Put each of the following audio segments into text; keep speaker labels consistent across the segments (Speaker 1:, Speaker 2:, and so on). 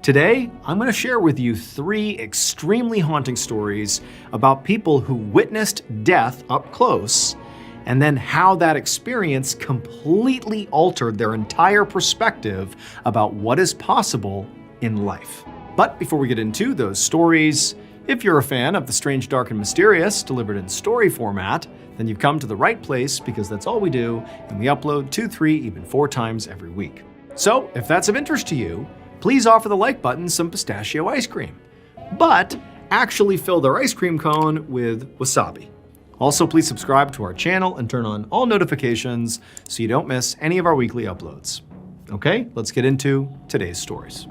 Speaker 1: Today, I'm going to share with you 3 extremely haunting stories about people who witnessed death up close, and then how that experience completely altered their entire perspective about what is possible in life. But before we get into those stories, if you're a fan of the strange, dark, and mysterious delivered in story format, then you've come to the right place because that's all we do, and we upload 2, 3, even 4 times every week. So if that's of interest to you, please offer the like button some pistachio ice cream, but actually fill their ice cream cone with wasabi. Also, please subscribe to our channel and turn on all notifications so you don't miss any of our weekly uploads. Okay, let's get into today's stories.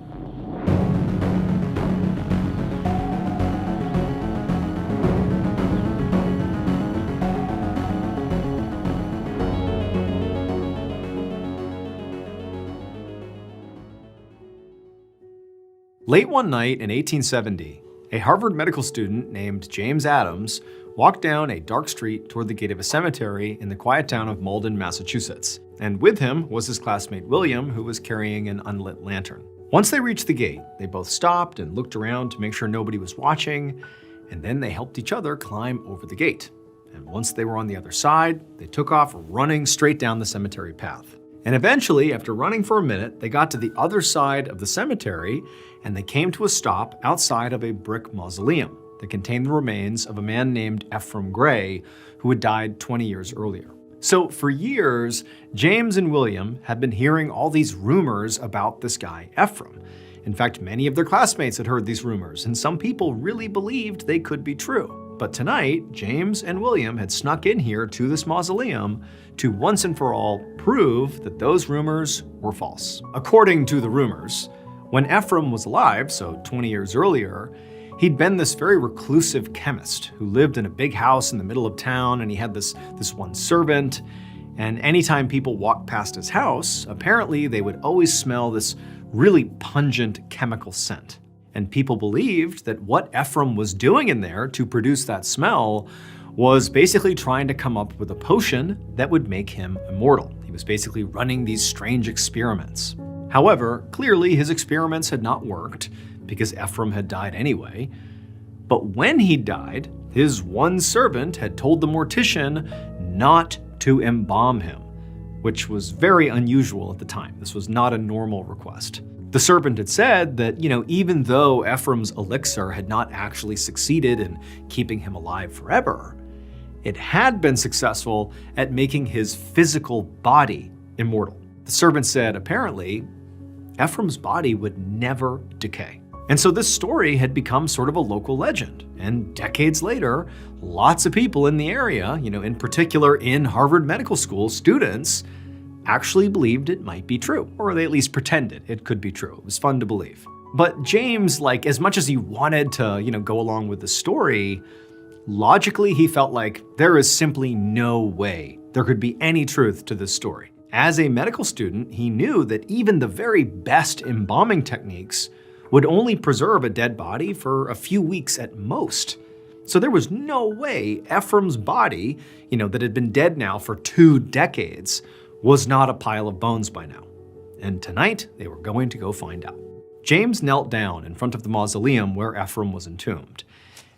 Speaker 1: Late one night in 1870, a Harvard medical student named James Adams walked down a dark street toward the gate of a cemetery in the quiet town of Malden, Massachusetts. And with him was his classmate William, who was carrying an unlit lantern. Once they reached the gate, they both stopped and looked around to make sure nobody was watching, and then they helped each other climb over the gate. And once they were on the other side, they took off running straight down the cemetery path. And eventually, after running for a minute, they got to the other side of the cemetery and they came to a stop outside of a brick mausoleum that contained the remains of a man named Ephraim Gray, who had died 20 years earlier. So for years, James and William had been hearing all these rumors about this guy, Ephraim. In fact, many of their classmates had heard these rumors, and some people really believed they could be true. But tonight, James and William had snuck in here to this mausoleum to once and for all prove that those rumors were false. According to the rumors, when Ephraim was alive, so 20 years earlier, he'd been this very reclusive chemist who lived in a big house in the middle of town, and he had this one servant. And anytime people walked past his house, apparently they would always smell this really pungent chemical scent. And people believed that what Ephraim was doing in there to produce that smell was basically trying to come up with a potion that would make him immortal. He was basically running these strange experiments. However, clearly his experiments had not worked because Ephraim had died anyway. But when he died, his one servant had told the mortician not to embalm him, which was very unusual at the time. This was not a normal request. The servant had said that, even though Ephraim's elixir had not actually succeeded in keeping him alive forever, it had been successful at making his physical body immortal. The servant said, apparently, Ephraim's body would never decay. And so this story had become sort of a local legend. And decades later, lots of people in the area, in particular in Harvard Medical School, students actually believed it might be true, or they at least pretended it could be true. It was fun to believe. But James, as much as he wanted to, go along with the story, logically he felt like there is simply no way there could be any truth to this story. As a medical student, he knew that even the very best embalming techniques would only preserve a dead body for a few weeks at most. So there was no way Ephraim's body, that had been dead now for 2 decades, was not a pile of bones by now. And tonight, they were going to go find out. James knelt down in front of the mausoleum where Ephraim was entombed.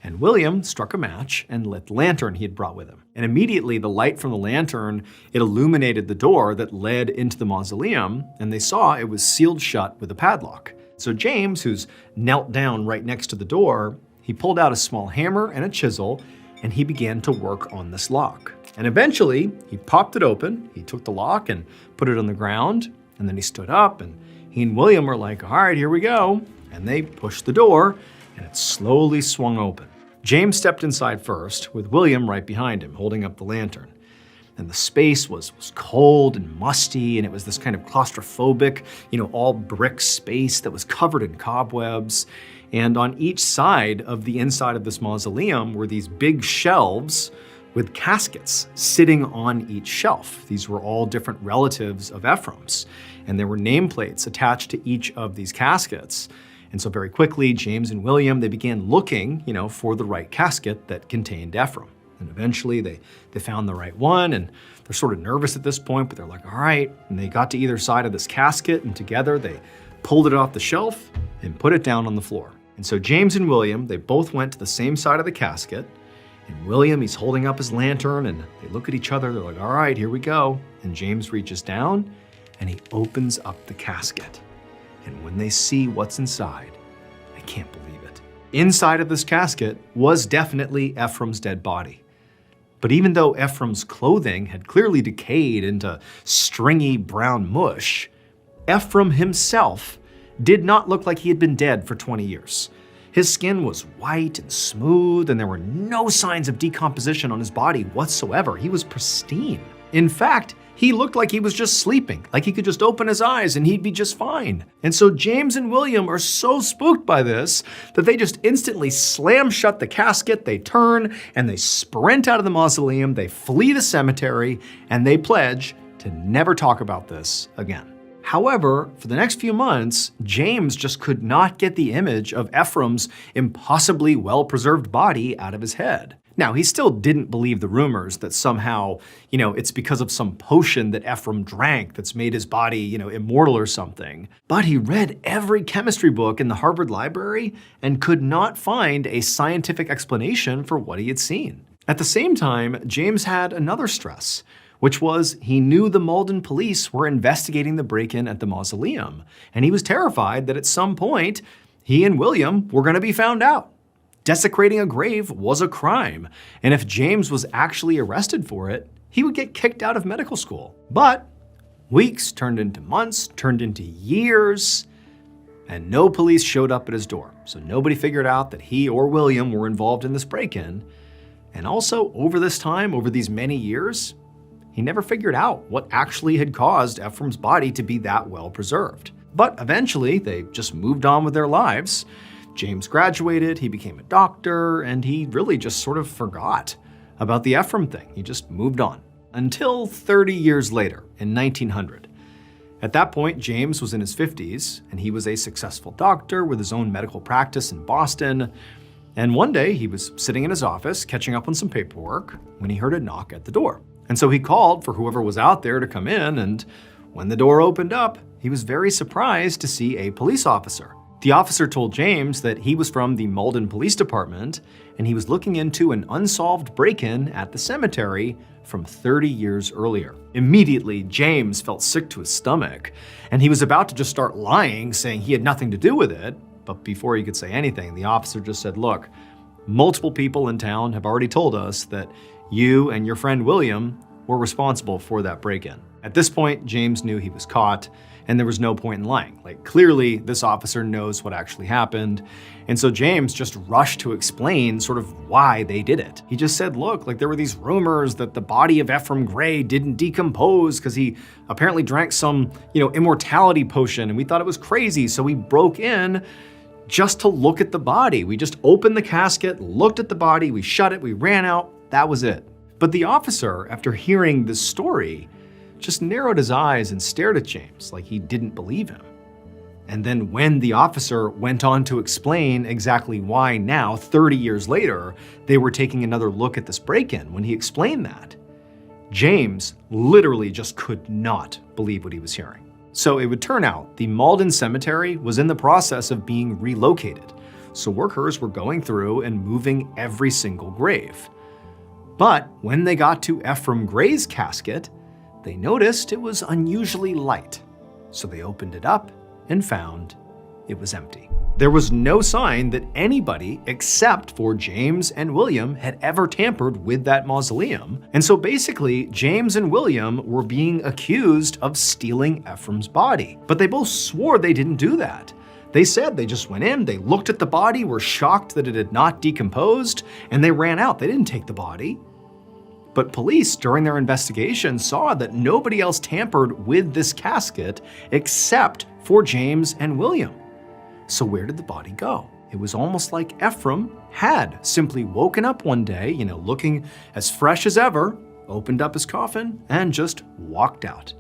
Speaker 1: And William struck a match and lit the lantern he had brought with him. And immediately the light from the lantern, it illuminated the door that led into the mausoleum, and they saw it was sealed shut with a padlock. So James, who's knelt down right next to the door, he pulled out a small hammer and a chisel, and he began to work on this lock. And eventually, he popped it open, he took the lock and put it on the ground, and then he stood up, and he and William were like, all right, here we go. And they pushed the door, and it slowly swung open. James stepped inside first, with William right behind him, holding up the lantern. And the space was cold and musty, and it was this kind of claustrophobic, all brick space that was covered in cobwebs. And on each side of the inside of this mausoleum were these big shelves with caskets sitting on each shelf. These were all different relatives of Ephraim's, and there were nameplates attached to each of these caskets. And so very quickly, James and William, they began looking, for the right casket that contained Ephraim. And eventually they found the right one, and they're sort of nervous at this point, but they're like, all right. And they got to either side of this casket, and together they pulled it off the shelf, and put it down on the floor. And so James and William, they both went to the same side of the casket. And William, he's holding up his lantern, and they look at each other. They're like, all right, here we go. And James reaches down, and he opens up the casket. And when they see what's inside, they can't believe it. Inside of this casket was definitely Ephraim's dead body. But even though Ephraim's clothing had clearly decayed into stringy brown mush, Ephraim himself did not look like he had been dead for 20 years. His skin was white and smooth, and there were no signs of decomposition on his body whatsoever. He was pristine. In fact, he looked like he was just sleeping, like he could just open his eyes and he'd be just fine. And so James and William are so spooked by this that they just instantly slam shut the casket, they turn, and they sprint out of the mausoleum, they flee the cemetery, and they pledge to never talk about this again. However, for the next few months, James just could not get the image of Ephraim's impossibly well-preserved body out of his head. Now, he still didn't believe the rumors that somehow, it's because of some potion that Ephraim drank that's made his body, immortal or something. But he read every chemistry book in the Harvard Library and could not find a scientific explanation for what he had seen. At the same time, James had another stress, which was he knew the Malden police were investigating the break-in at the mausoleum, and he was terrified that at some point, he and William were going to be found out. Desecrating a grave was a crime, and if James was actually arrested for it, he would get kicked out of medical school. But weeks turned into months, turned into years, and no police showed up at his door. So nobody figured out that he or William were involved in this break-in. And also, over this time, over these many years, he never figured out what actually had caused Ephraim's body to be that well preserved. But eventually, they just moved on with their lives. James graduated, he became a doctor, and he really just sort of forgot about the Ephraim thing. He just moved on. Until 30 years later, in 1900. At that point, James was in his 50s, and he was a successful doctor with his own medical practice in Boston. And one day, he was sitting in his office, catching up on some paperwork, when he heard a knock at the door. And so he called for whoever was out there to come in, and when the door opened up, he was very surprised to see a police officer. The officer told James that he was from the Malden Police Department, and he was looking into an unsolved break-in at the cemetery from 30 years earlier. Immediately, James felt sick to his stomach, and he was about to just start lying, saying he had nothing to do with it. But before he could say anything, the officer just said, look, multiple people in town have already told us that you and your friend William were responsible for that break-in. At this point, James knew he was caught, and there was no point in lying. Clearly, this officer knows what actually happened. And so James just rushed to explain sort of why they did it. He just said, look, there were these rumors that the body of Ephraim Gray didn't decompose because he apparently drank some, immortality potion, and we thought it was crazy. So we broke in just to look at the body. We just opened the casket, looked at the body, we shut it, we ran out, that was it. But the officer, after hearing this story, just narrowed his eyes and stared at James like he didn't believe him. And then when the officer went on to explain exactly why now, 30 years later, they were taking another look at this break-in, when he explained that, James literally just could not believe what he was hearing. So it would turn out the Malden Cemetery was in the process of being relocated. So workers were going through and moving every single grave. But when they got to Ephraim Gray's casket, they noticed it was unusually light. So they opened it up and found it was empty. There was no sign that anybody except for James and William had ever tampered with that mausoleum. And so basically, James and William were being accused of stealing Ephraim's body. But they both swore they didn't do that. They said they just went in, they looked at the body, were shocked that it had not decomposed, and they ran out. They didn't take the body. But police, during their investigation, saw that nobody else tampered with this casket except for James and William. So where did the body go? It was almost like Ephraim had simply woken up one day, looking as fresh as ever, opened up his coffin, and just walked out.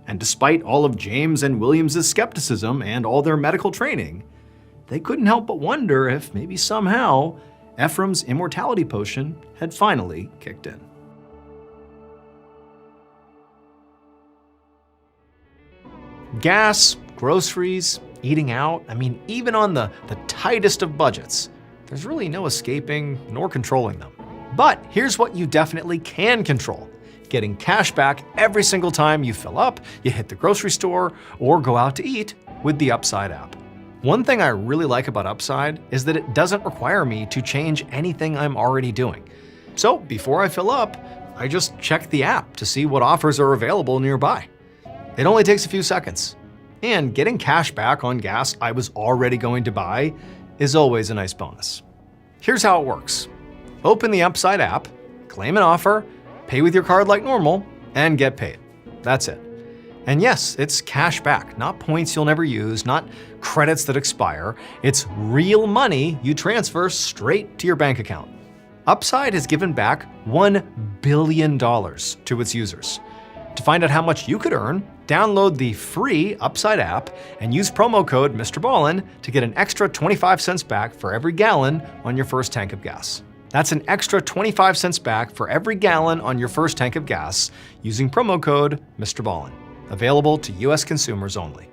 Speaker 1: And despite all of James and William's skepticism and all their medical training, they couldn't help but wonder if maybe somehow Ephraim's immortality potion had finally kicked in. Gas, groceries, eating out, even on the tightest of budgets, there's really no escaping nor controlling them. But here's what you definitely can control: getting cash back every single time you fill up, you hit the grocery store, or go out to eat with the Upside app. One thing I really like about Upside is that it doesn't require me to change anything I'm already doing. So before I fill up, I just check the app to see what offers are available nearby. It only takes a few seconds. And getting cash back on gas I was already going to buy is always a nice bonus. Here's how it works. Open the Upside app, claim an offer, pay with your card like normal, and get paid. That's it. And yes, it's cash back, not points you'll never use, not credits that expire. It's real money you transfer straight to your bank account. Upside has given back $1 billion to its users. To find out how much you could earn, download the free Upside app and use promo code MrBallin to get an extra 25 cents back for every gallon on your first tank of gas. That's an extra 25 cents back for every gallon on your first tank of gas using promo code MrBallin. Available to US consumers only.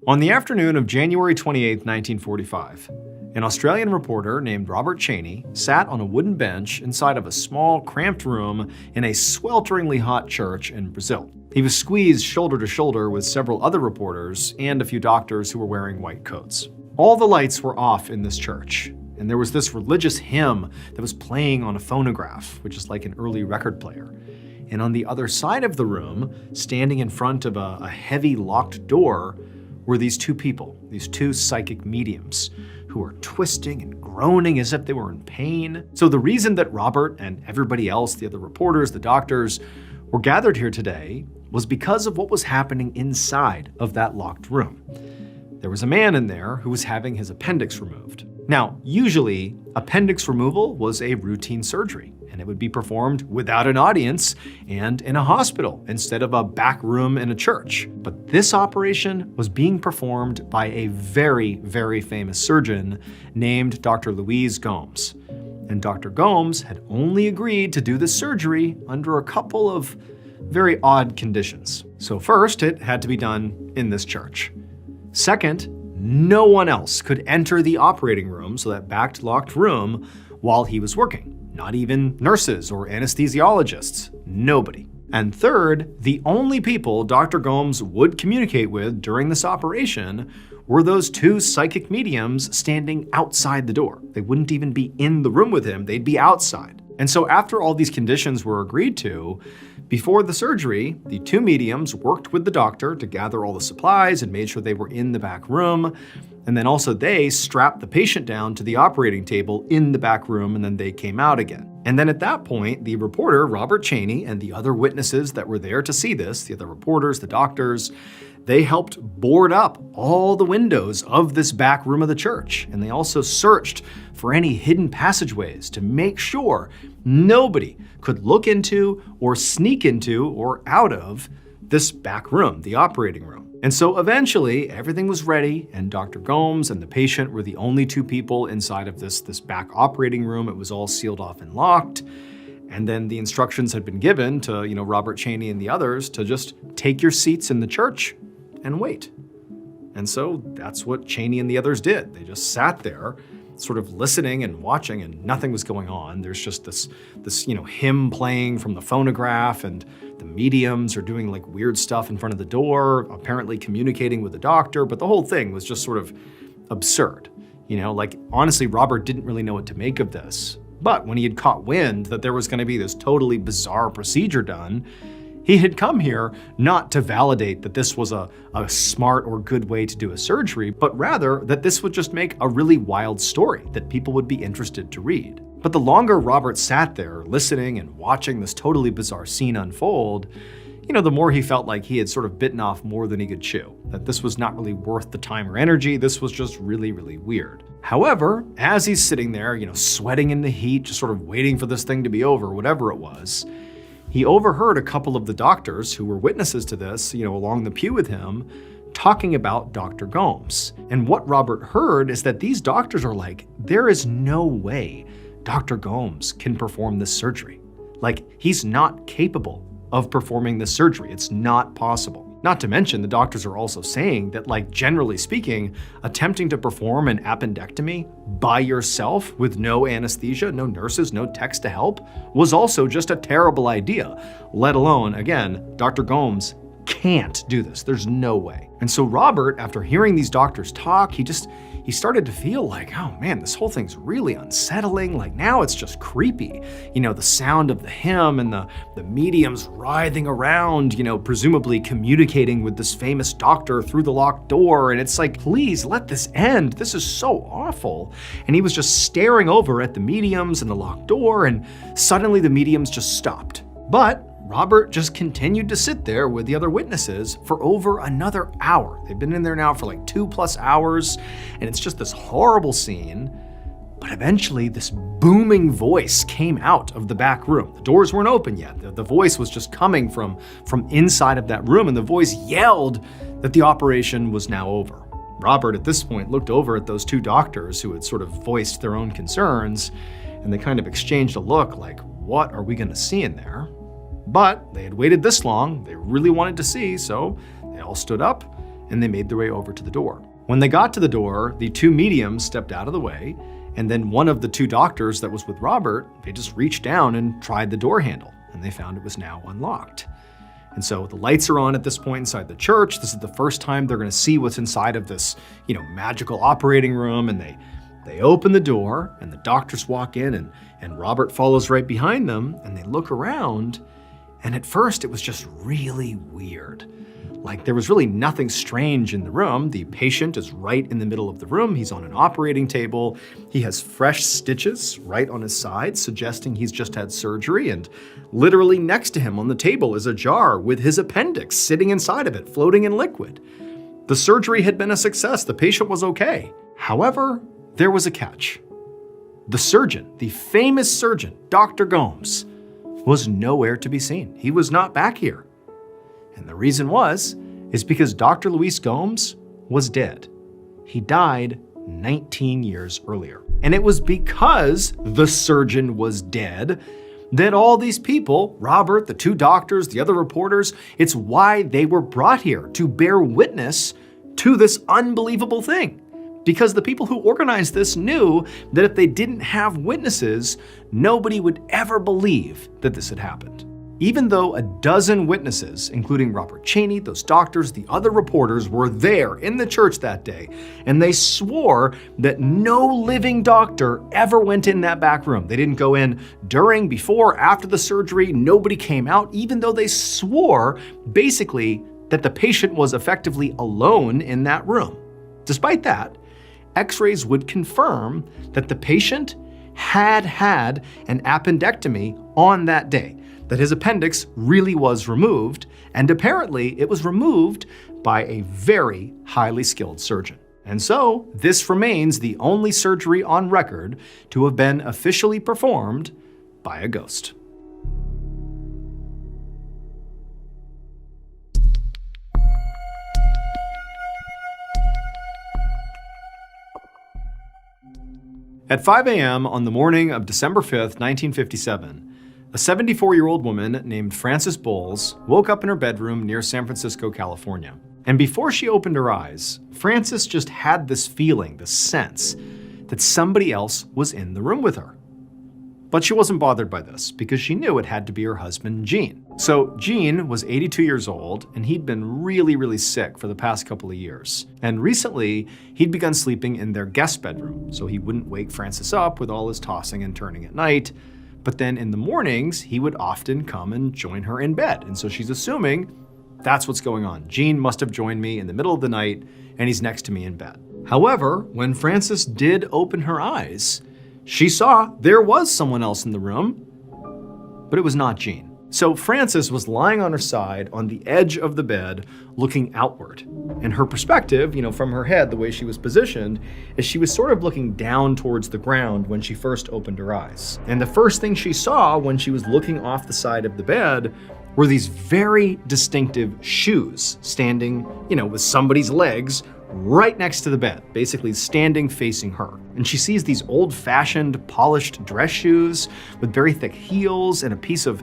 Speaker 1: On the afternoon of January 28, 1945, an Australian reporter named Robert Cheney sat on a wooden bench inside of a small, cramped room in a swelteringly hot church in Brazil. He was squeezed shoulder to shoulder with several other reporters and a few doctors who were wearing white coats. All the lights were off in this church, and there was this religious hymn that was playing on a phonograph, which is like an early record player. And on the other side of the room, standing in front of a heavy locked door, were these two people, these two psychic mediums, who were twisting and groaning as if they were in pain. So the reason that Robert and everybody else, the other reporters, the doctors, were gathered here today was because of what was happening inside of that locked room. There was a man in there who was having his appendix removed. Now, usually, appendix removal was a routine surgery, and it would be performed without an audience and in a hospital instead of a back room in a church. But this operation was being performed by a very, very famous surgeon named Dr. Luis Gomes. And Dr. Gomes had only agreed to do this surgery under a couple of very odd conditions. So first, it had to be done in this church. Second, no one else could enter the operating room, so that backed locked room, while he was working. Not even nurses or anesthesiologists. Nobody. And third, the only people Dr. Gomes would communicate with during this operation were those two psychic mediums standing outside the door. They wouldn't even be in the room with him, they'd be outside. And so after all these conditions were agreed to, before the surgery, the two mediums worked with the doctor to gather all the supplies and made sure they were in the back room. And then also they strapped the patient down to the operating table in the back room, and then they came out again. And then at that point, the reporter, Robert Cheney, and the other witnesses that were there to see this, the other reporters, the doctors, they helped board up all the windows of this back room of the church. And they also searched for any hidden passageways to make sure nobody could look into or sneak into or out of this back room, the operating room. And so eventually everything was ready, and Dr. Gomes and the patient were the only two people inside of this back operating room. It was all sealed off and locked. And then the instructions had been given to, Robert Cheney and the others to just take your seats in the church and wait. And so that's what Cheney and the others did. They just sat there sort of listening and watching, and nothing was going on. There's just this hymn playing from the phonograph, and the mediums are doing like weird stuff in front of the door, apparently communicating with the doctor, but the whole thing was just sort of absurd. Honestly, Robert didn't really know what to make of this. But when he had caught wind that there was going to be this totally bizarre procedure done, he had come here not to validate that this was a smart or good way to do a surgery, but rather that this would just make a really wild story that people would be interested to read. But the longer Robert sat there listening and watching this totally bizarre scene unfold, the more he felt like he had sort of bitten off more than he could chew, that this was not really worth the time or energy. This was just really, really weird. However, as he's sitting there, sweating in the heat, just sort of waiting for this thing to be over, whatever it was, he overheard a couple of the doctors who were witnesses to this, along the pew with him, talking about Dr. Gomes. And what Robert heard is that these doctors are like, there is no way Dr. Gomes can perform this surgery. Like, he's not capable of performing this surgery. It's not possible. Not to mention, the doctors are also saying that, like, generally speaking, attempting to perform an appendectomy by yourself with no anesthesia, no nurses, no techs to help, was also just a terrible idea. Let alone, again, Dr. Gomes can't do this. There's no way. And so Robert, after hearing these doctors talk, he started to feel like, oh man, this whole thing's really unsettling. Like, now it's just creepy. You know, the sound of the hymn and the mediums writhing around, you know, presumably communicating with this famous doctor through the locked door. And it's like, please let this end. This is so awful. And he was just staring over at the mediums and the locked door, and suddenly the mediums just stopped. But Robert just continued to sit there with the other witnesses for over another hour. They've been in there now for like 2+ hours, and it's just this horrible scene. But eventually, this booming voice came out of the back room. The doors weren't open yet. The voice was just coming from inside of that room, and the voice yelled that the operation was now over. Robert, at this point, looked over at those two doctors who had sort of voiced their own concerns, and they kind of exchanged a look like, what are we gonna see in there? But they had waited this long, they really wanted to see, so they all stood up and they made their way over to the door. When they got to the door, the two mediums stepped out of the way, and then one of the two doctors that was with Robert, they just reached down and tried the door handle, and they found it was now unlocked. And so the lights are on at this point inside the church. This is the first time they're gonna see what's inside of this, you know, magical operating room, and they open the door, and the doctors walk in, and Robert follows right behind them, and they look around. And at first, it was just really weird. Like, there was really nothing strange in the room. The patient is right in the middle of the room. He's on an operating table. He has fresh stitches right on his side, suggesting he's just had surgery. And literally next to him on the table is a jar with his appendix sitting inside of it, floating in liquid. The surgery had been a success. The patient was okay. However, there was a catch. The surgeon, the famous surgeon, Dr. Gomes, was nowhere to be seen. He was not back here. And the reason is because Dr. Luis Gomes was dead. He died 19 years earlier. And it was because the surgeon was dead that all these people, Robert, the two doctors, the other reporters, it's why they were brought here, to bear witness to this unbelievable thing. Because the people who organized this knew that if they didn't have witnesses, nobody would ever believe that this had happened. Even though a dozen witnesses, including Robert Cheney, those doctors, the other reporters, were there in the church that day, and they swore that no living doctor ever went in that back room. They didn't go in during, before, after the surgery. Nobody came out, even though they swore, basically, that the patient was effectively alone in that room. Despite that, X-rays would confirm that the patient had had an appendectomy on that day, that his appendix really was removed, and apparently it was removed by a very highly skilled surgeon. And so, this remains the only surgery on record to have been officially performed by a ghost. At 5 a.m. on the morning of December 5th, 1957, a 74-year-old woman named Frances Bowles woke up in her bedroom near San Francisco, California. And before she opened her eyes, Frances just had this feeling, this sense, that somebody else was in the room with her. But she wasn't bothered by this because she knew it had to be her husband, Gene. So Gene was 82 years old, and he'd been really sick for the past couple of years. And recently, he'd begun sleeping in their guest bedroom, so he wouldn't wake Frances up with all his tossing and turning at night. But then in the mornings, he would often come and join her in bed. And so she's assuming that's what's going on. Gene must have joined me in the middle of the night, and he's next to me in bed. However, when Frances did open her eyes, she saw there was someone else in the room, but it was not Gene. So Frances was lying on her side on the edge of the bed, looking outward. And her perspective, from her head, the way she was positioned, is she was sort of looking down towards the ground when she first opened her eyes. And the first thing she saw when she was looking off the side of the bed were these very distinctive shoes standing, with somebody's legs right next to the bed, basically standing facing her. And she sees these old-fashioned polished dress shoes with very thick heels and a piece of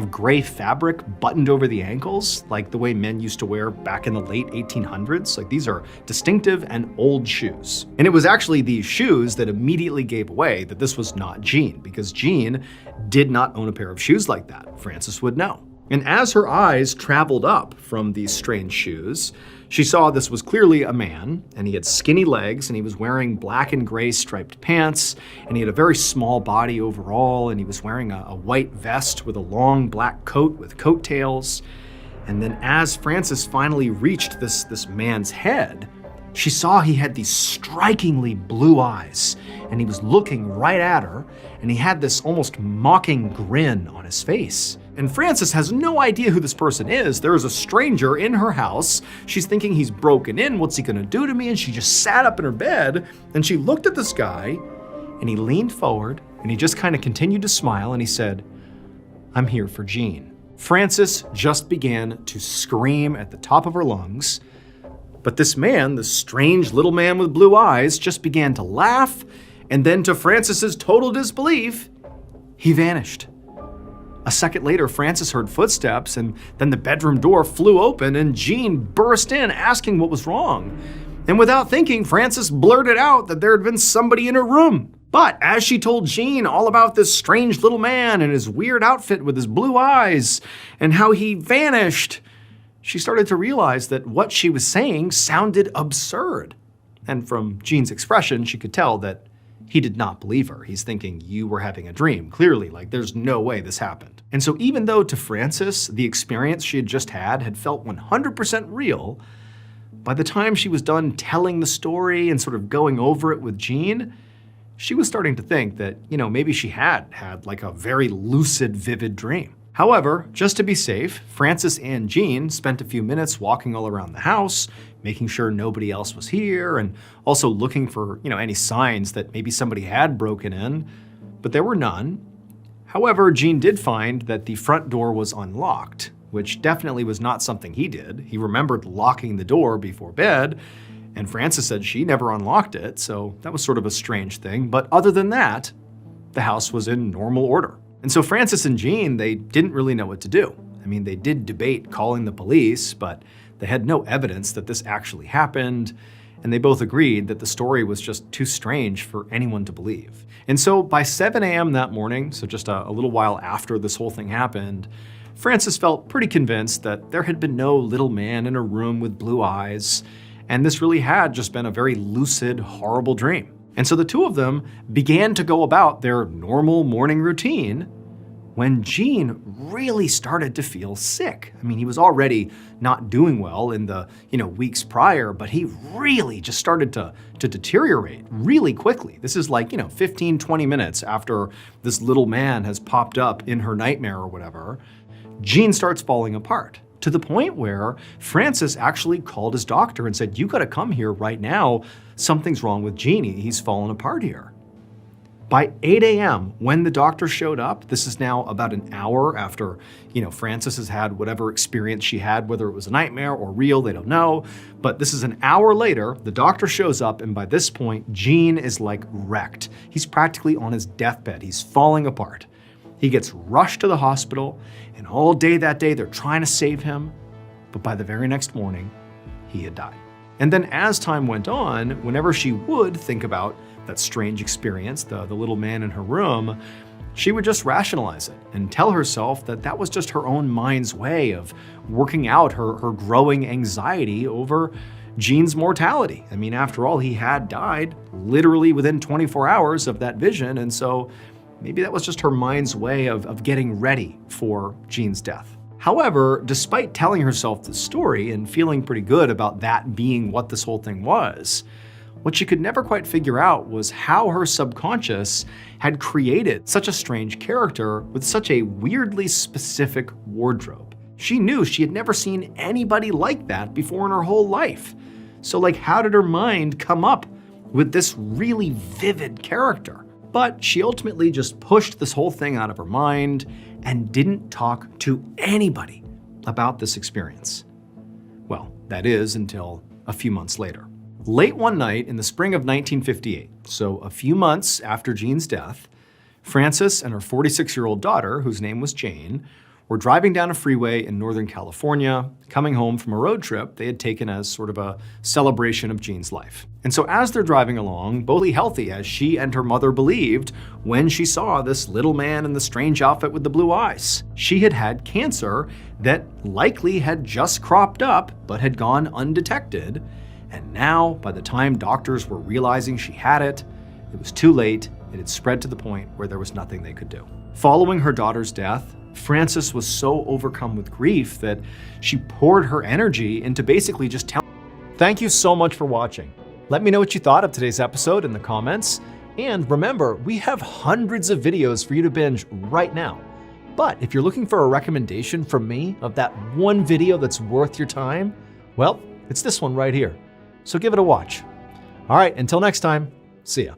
Speaker 1: gray fabric buttoned over the ankles, like the way men used to wear back in the late 1800s. Like, these are distinctive and old shoes. And it was actually these shoes that immediately gave away that this was not Jean, because Jean did not own a pair of shoes like that. Frances would know. And as her eyes traveled up from these strange shoes, she saw this was clearly a man, and he had skinny legs, and he was wearing black and gray striped pants, and he had a very small body overall, and he was wearing a white vest with a long black coat with coattails. And then as Frances finally reached this man's head, she saw he had these strikingly blue eyes, and he was looking right at her, and he had this almost mocking grin on his face. And Frances has no idea who this person is. There is a stranger in her house. She's thinking he's broken in. What's he gonna do to me? And she just sat up in her bed and she looked at this guy, and he leaned forward and he just kind of continued to smile, and he said, "I'm here for Jean." Frances just began to scream at the top of her lungs. But this man, this strange little man with blue eyes, just began to laugh, and then to Frances's total disbelief, he vanished. A second later, Frances heard footsteps, and then the bedroom door flew open, and Jean burst in asking what was wrong. And without thinking, Frances blurted out that there had been somebody in her room. But as she told Jean all about this strange little man and his weird outfit with his blue eyes and how he vanished, she started to realize that what she was saying sounded absurd. And from Jean's expression, she could tell that he did not believe her. He's thinking, you were having a dream, clearly, like there's no way this happened. And so even though to Frances, the experience she had just had felt 100% real, by the time she was done telling the story and sort of going over it with Jean, she was starting to think that, maybe she had like a very lucid, vivid dream. However, just to be safe, Frances and Jean spent a few minutes walking all around the house, making sure nobody else was here, and also looking for, any signs that maybe somebody had broken in, but there were none. However, Jean did find that the front door was unlocked, which definitely was not something he did. He remembered locking the door before bed, and Frances said she never unlocked it, so that was sort of a strange thing. But other than that, the house was in normal order. And so Frances and Jean, they didn't really know what to do. I mean, they did debate calling the police, but they had no evidence that this actually happened, and they both agreed that the story was just too strange for anyone to believe. And so by 7 a.m. that morning, so just a little while after this whole thing happened, Frances felt pretty convinced that there had been no little man in a room with blue eyes, and this really had just been a very lucid, horrible dream. And so the two of them began to go about their normal morning routine when Jean really started to feel sick. I mean, he was already not doing well in the weeks prior, but he really just started to deteriorate really quickly. This is like 15, 20 minutes after this little man has popped up in her nightmare or whatever. Jean starts falling apart, to the point where Frances actually called his doctor and said, "You gotta come here right now. Something's wrong with Jeannie. He's fallen apart here." By 8 a.m., when the doctor showed up, this is now about an hour after, Frances has had whatever experience she had, whether it was a nightmare or real, they don't know. But this is an hour later, the doctor shows up, and by this point, Jean is like wrecked. He's practically on his deathbed. He's falling apart. He gets rushed to the hospital, and all day that day, they're trying to save him. But by the very next morning, he had died. And then as time went on, whenever she would think about that strange experience, the little man in her room, she would just rationalize it and tell herself that that was just her own mind's way of working out her growing anxiety over Jean's mortality. I mean, after all, he had died literally within 24 hours of that vision, and so maybe that was just her mind's way of getting ready for Jean's death. However, despite telling herself the story and feeling pretty good about that being what this whole thing was, what she could never quite figure out was how her subconscious had created such a strange character with such a weirdly specific wardrobe. She knew she had never seen anybody like that before in her whole life. So how did her mind come up with this really vivid character? But she ultimately just pushed this whole thing out of her mind and didn't talk to anybody about this experience. Well, that is until a few months later. Late one night in the spring of 1958, so a few months after Jean's death, Frances and her 46-year-old daughter, whose name was Jane, were driving down a freeway in Northern California, coming home from a road trip they had taken as sort of a celebration of Jean's life. And so as they're driving along, both healthy as she and her mother believed when she saw this little man in the strange outfit with the blue eyes. She had had cancer that likely had just cropped up but had gone undetected. And now, by the time doctors were realizing she had it, it was too late. It had spread to the point where there was nothing they could do. Following her daughter's death, Frances was so overcome with grief that she poured her energy into basically just telling. Thank you so much for watching. Let me know what you thought of today's episode in the comments. And remember, we have hundreds of videos for you to binge right now. But if you're looking for a recommendation from me of that one video that's worth your time, well, it's this one right here. So give it a watch. All right, until next time, see ya.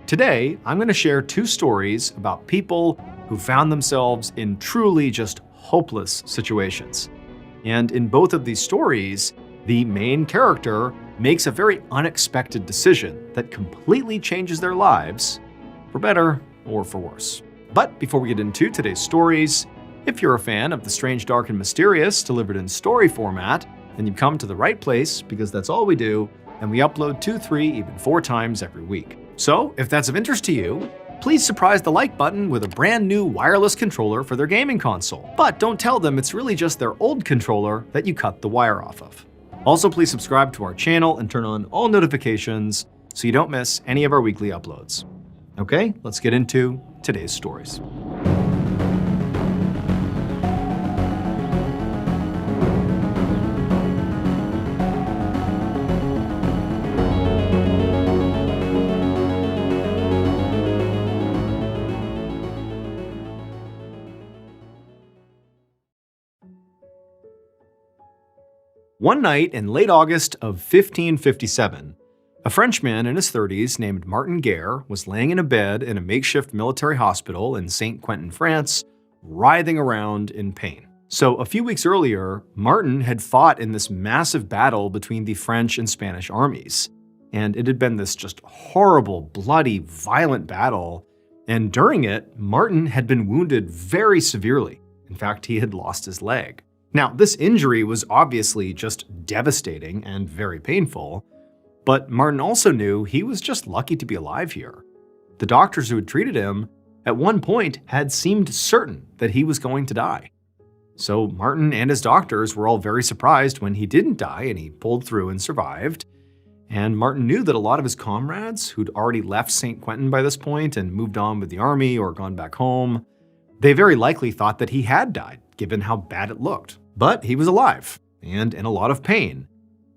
Speaker 1: Today, I'm going to share two stories about people who found themselves in truly just hopeless situations. And in both of these stories, the main character makes a very unexpected decision that completely changes their lives, for better or for worse. But before we get into today's stories, if you're a fan of the strange, dark, and mysterious delivered in story format, then you've come to the right place because that's all we do, and we upload 2, 3, even 4 times every week. So, if that's of interest to you, please surprise the like button with a brand new wireless controller for their gaming console. But don't tell them it's really just their old controller that you cut the wire off of. Also, please subscribe to our channel and turn on all notifications so you don't miss any of our weekly uploads. Okay, let's get into today's stories. One night in late August of 1557, a Frenchman in his 30s named Martin Guerre was laying in a bed in a makeshift military hospital in St. Quentin, France, writhing around in pain. So a few weeks earlier, Martin had fought in this massive battle between the French and Spanish armies. And it had been this just horrible, bloody, violent battle. And during it, Martin had been wounded very severely. In fact, he had lost his leg. Now, this injury was obviously just devastating and very painful, but Martin also knew he was just lucky to be alive here. The doctors who had treated him at one point had seemed certain that he was going to die. So Martin and his doctors were all very surprised when he didn't die and he pulled through and survived. And Martin knew that a lot of his comrades who'd already left St. Quentin by this point and moved on with the army or gone back home, they very likely thought that he had died, given how bad it looked. But he was alive and in a lot of pain.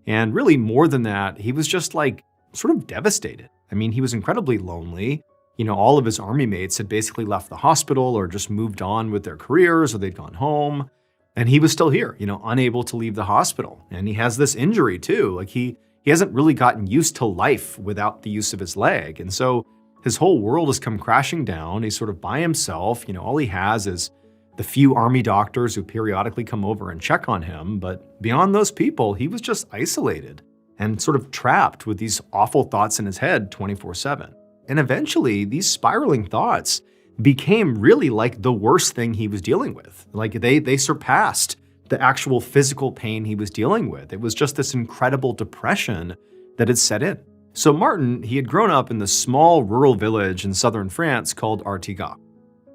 Speaker 1: And really more than that, he was just like sort of devastated. I mean, he was incredibly lonely. You know, all of his army mates had basically left the hospital or just moved on with their careers or they'd gone home. And he was still here, you know, unable to leave the hospital. And he has this injury too. Like he hasn't really gotten used to life without the use of his leg. And so his whole world has come crashing down. He's sort of by himself. You know, all he has is the few army doctors who periodically come over and check on him, but beyond those people, he was just isolated and sort of trapped with these awful thoughts in his head 24/7. And eventually, these spiraling thoughts became really like the worst thing he was dealing with. Like they surpassed the actual physical pain he was dealing with. It was just this incredible depression that had set in. So Martin, he had grown up in this small rural village in southern France called Artigas.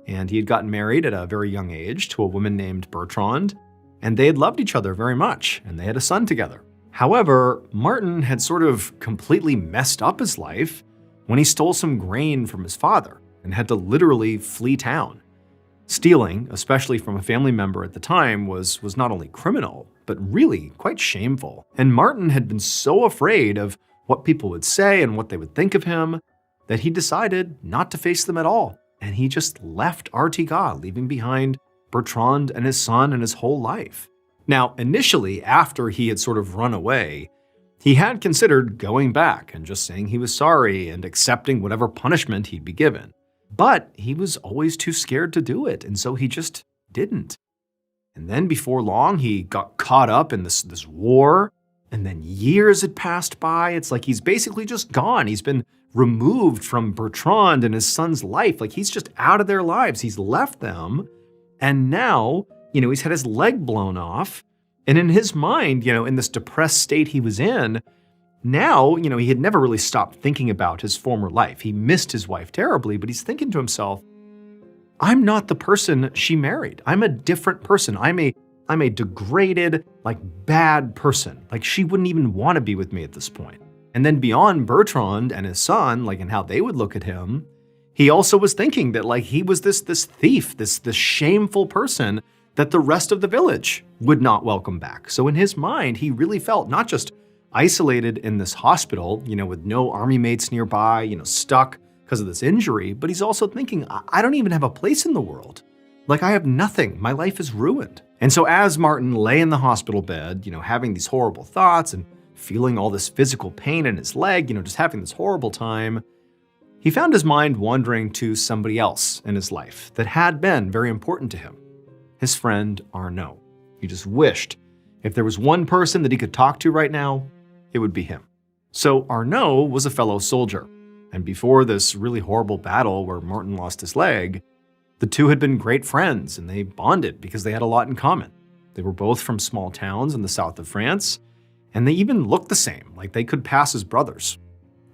Speaker 1: And he had gotten married at a very young age to a woman named Bertrande, and they had loved each other very much, and they had a son together. However, Martin had sort of completely messed up his life when he stole some grain from his father and had to literally flee town. Stealing, especially from a family member at the time, was not only criminal, but really quite shameful. And Martin had been so afraid of what people would say and what they would think of him that he decided not to face them at all. And he just left Artigas, leaving behind Bertrande and his son and his whole life. Now, initially, after he had sort of run away, he had considered going back and just saying he was sorry and accepting whatever punishment he'd be given. But he was always too scared to do it, and so he just didn't. And then before long, he got caught up in this war. And then years had passed by. It's like he's basically just gone. He's been removed from Bertrand and his son's life. Like he's just out of their lives. He's left them. And now, he's had his leg blown off. And in his mind, in this depressed state he was in, now, he had never really stopped thinking about his former life. He missed his wife terribly, but he's thinking to himself, I'm not the person she married. I'm a different person. I'm a degraded, bad person. She wouldn't even want to be with me at this point. And then beyond Bertrand and his son, and how they would look at him, he also was thinking that he was this thief, this shameful person that the rest of the village would not welcome back. So in his mind, he really felt not just isolated in this hospital, with no army mates nearby, stuck because of this injury, but he's also thinking, I don't even have a place in the world. I have nothing. My life is ruined. And so as Martin lay in the hospital bed, having these horrible thoughts and feeling all this physical pain in his leg, just having this horrible time, he found his mind wandering to somebody else in his life that had been very important to him, his friend Arnaud. He just wished if there was one person that he could talk to right now, it would be him. So Arnaud was a fellow soldier, and before this really horrible battle where Martin lost his leg, the two had been great friends and they bonded because they had a lot in common. They were both from small towns in the south of France, and they even looked the same, they could pass as brothers.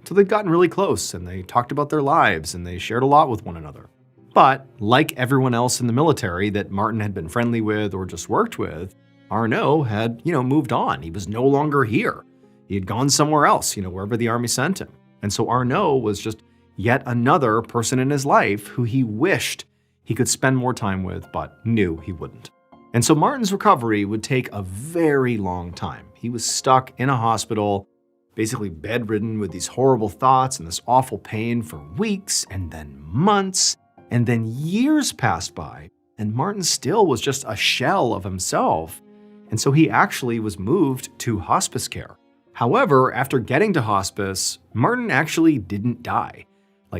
Speaker 1: So they'd gotten really close and they talked about their lives and they shared a lot with one another. But like everyone else in the military that Martin had been friendly with or just worked with, Arnaud had, moved on. He was no longer here. He had gone somewhere else, wherever the army sent him. And so Arnaud was just yet another person in his life who he wished he could spend more time with, but knew he wouldn't. And so Martin's recovery would take a very long time. He was stuck in a hospital, basically bedridden with these horrible thoughts and this awful pain for weeks and then months, and then years passed by, and Martin still was just a shell of himself. And so he actually was moved to hospice care. However, after getting to hospice, Martin actually didn't die.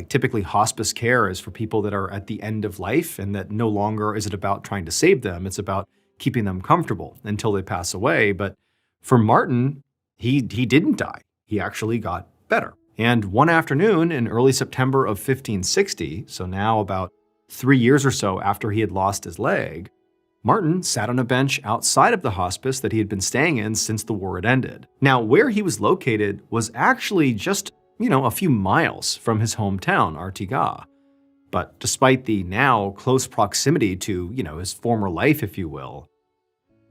Speaker 1: Typically hospice care is for people that are at the end of life and that no longer is it about trying to save them, it's about keeping them comfortable until they pass away. But for Martin, he didn't die. He actually got better. And one afternoon in early September of 1560, so now about 3 years or so after he had lost his leg, Martin sat on a bench outside of the hospice that he had been staying in since the war had ended. Now, where he was located was actually just a few miles from his hometown, Artigas. But despite the now close proximity to, his former life, if you will,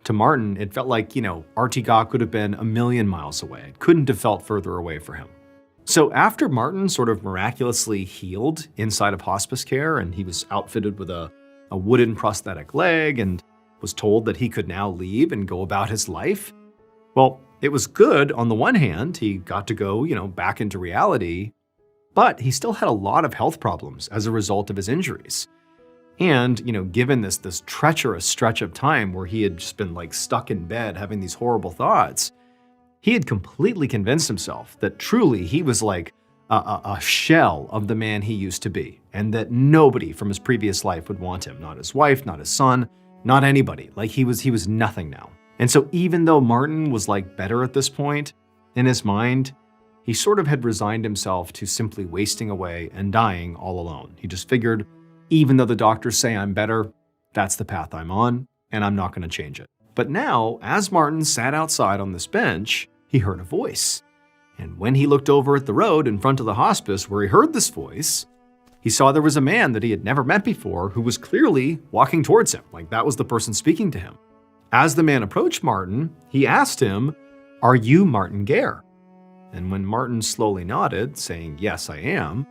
Speaker 1: to Martin, it felt like, Artigas could have been a million miles away. It couldn't have felt further away for him. So after Martin sort of miraculously healed inside of hospice care and he was outfitted with a wooden prosthetic leg and was told that he could now leave and go about his life, well, it was good on the one hand. He got to go, back into reality, but he still had a lot of health problems as a result of his injuries. And, given this treacherous stretch of time where he had just been stuck in bed having these horrible thoughts, he had completely convinced himself that truly he was a shell of the man he used to be, and that nobody from his previous life would want him, not his wife, not his son, not anybody. He was nothing now. And so even though Martin was better at this point, in his mind, he sort of had resigned himself to simply wasting away and dying all alone. He just figured, even though the doctors say I'm better, that's the path I'm on, and I'm not going to change it. But now, as Martin sat outside on this bench, he heard a voice. And when he looked over at the road in front of the hospice where he heard this voice, he saw there was a man that he had never met before who was clearly walking towards him, that was the person speaking to him. As the man approached Martin, he asked him, "Are you Martin Guerre?" And when Martin slowly nodded, saying, "Yes, I am,"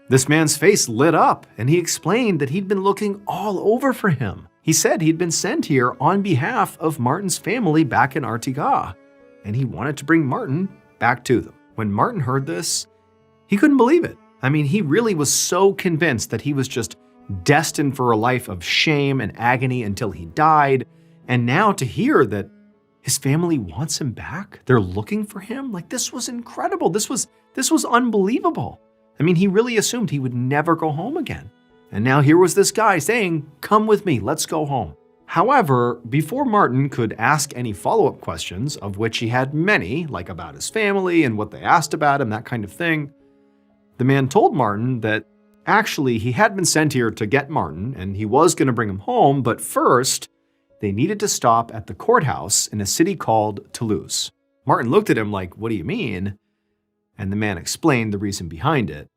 Speaker 1: this man's face lit up and he explained that he'd been looking all over for him. He said he'd been sent here on behalf of Martin's family back in Artigas, and he wanted to bring Martin back to them. When Martin heard this, he couldn't believe it. He really was so convinced that he was just destined for a life of shame and agony until he died. And now to hear that his family wants him back, they're looking for him, this was incredible. This was unbelievable. He really assumed he would never go home again. And now here was this guy saying, "Come with me, let's go home." However, before Martin could ask any follow-up questions, of which he had many, like about his family and what they asked about him, that kind of thing, the man told Martin that actually he had been sent here to get Martin and he was going to bring him home, but first, they needed to stop at the courthouse in a city called Toulouse. Martin looked at him like, "What do you mean?" And the man explained the reason behind it,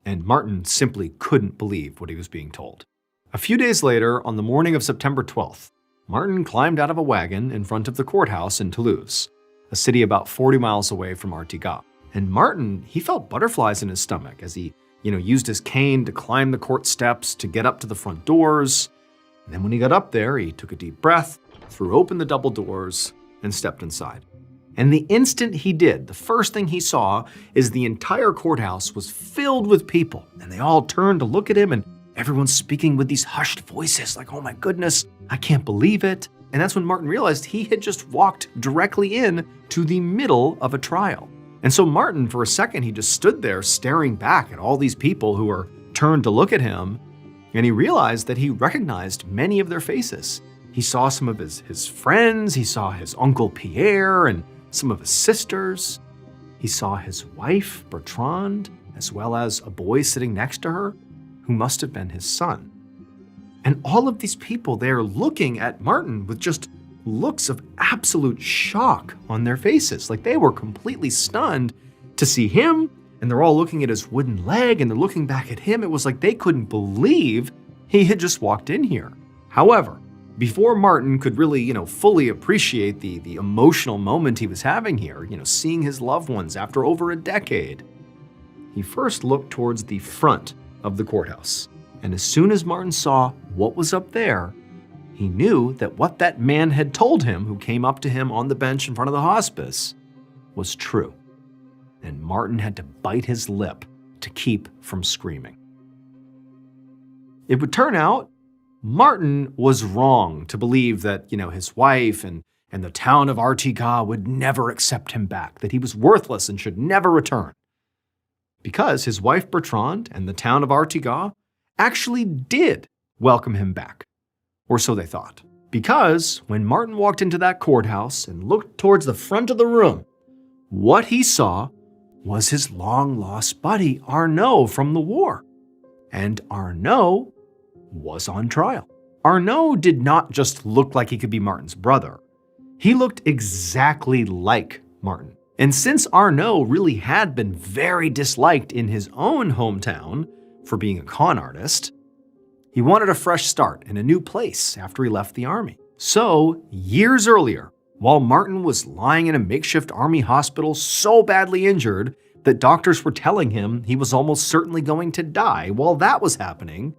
Speaker 1: and Martin simply couldn't believe what he was being told. A few days later, on the morning of September 12th, Martin climbed out of a wagon in front of the courthouse in Toulouse, a city about 40 miles away from Artigas. And Martin, he felt butterflies in his stomach as he, used his cane to climb the court steps to get up to the front doors. And then when he got up there, he took a deep breath, threw open the double doors, and stepped inside. And the instant he did, the first thing he saw is the entire courthouse was filled with people, and they all turned to look at him, and everyone's speaking with these hushed voices like, "Oh my goodness, I can't believe it." And that's when Martin realized he had just walked directly in to the middle of a trial. And so Martin, for a second, he just stood there staring back at all these people who were turned to look at him, and he realized that he recognized many of their faces. He saw some of his friends, he saw his uncle Pierre and some of his sisters. He saw his wife, Bertrand, as well as a boy sitting next to her, who must have been his son. And all of these people, they're looking at Martin with just looks of absolute shock on their faces. Like they were completely stunned to see him, and they're all looking at his wooden leg, and they're looking back at him. It was like they couldn't believe he had just walked in here. However, before Martin could really, fully appreciate the emotional moment he was having here, seeing his loved ones after over a decade, he first looked towards the front of the courthouse. And as soon as Martin saw what was up there, he knew that what that man had told him, who came up to him on the bench in front of the hospice, was true. And Martin had to bite his lip to keep from screaming. It would turn out Martin was wrong to believe that, his wife and the town of Artigas would never accept him back, that he was worthless and should never return. Because his wife Bertrand and the town of Artigas actually did welcome him back. Or so they thought. Because when Martin walked into that courthouse and looked towards the front of the room, what he saw was his long-lost buddy Arnaud from the war. And Arnaud was on trial. Arnaud did not just look like he could be Martin's brother. He looked exactly like Martin. And since Arnaud really had been very disliked in his own hometown for being a con artist, he wanted a fresh start in a new place after he left the army. So, years earlier, while Martin was lying in a makeshift army hospital so badly injured that doctors were telling him he was almost certainly going to die, while that was happening,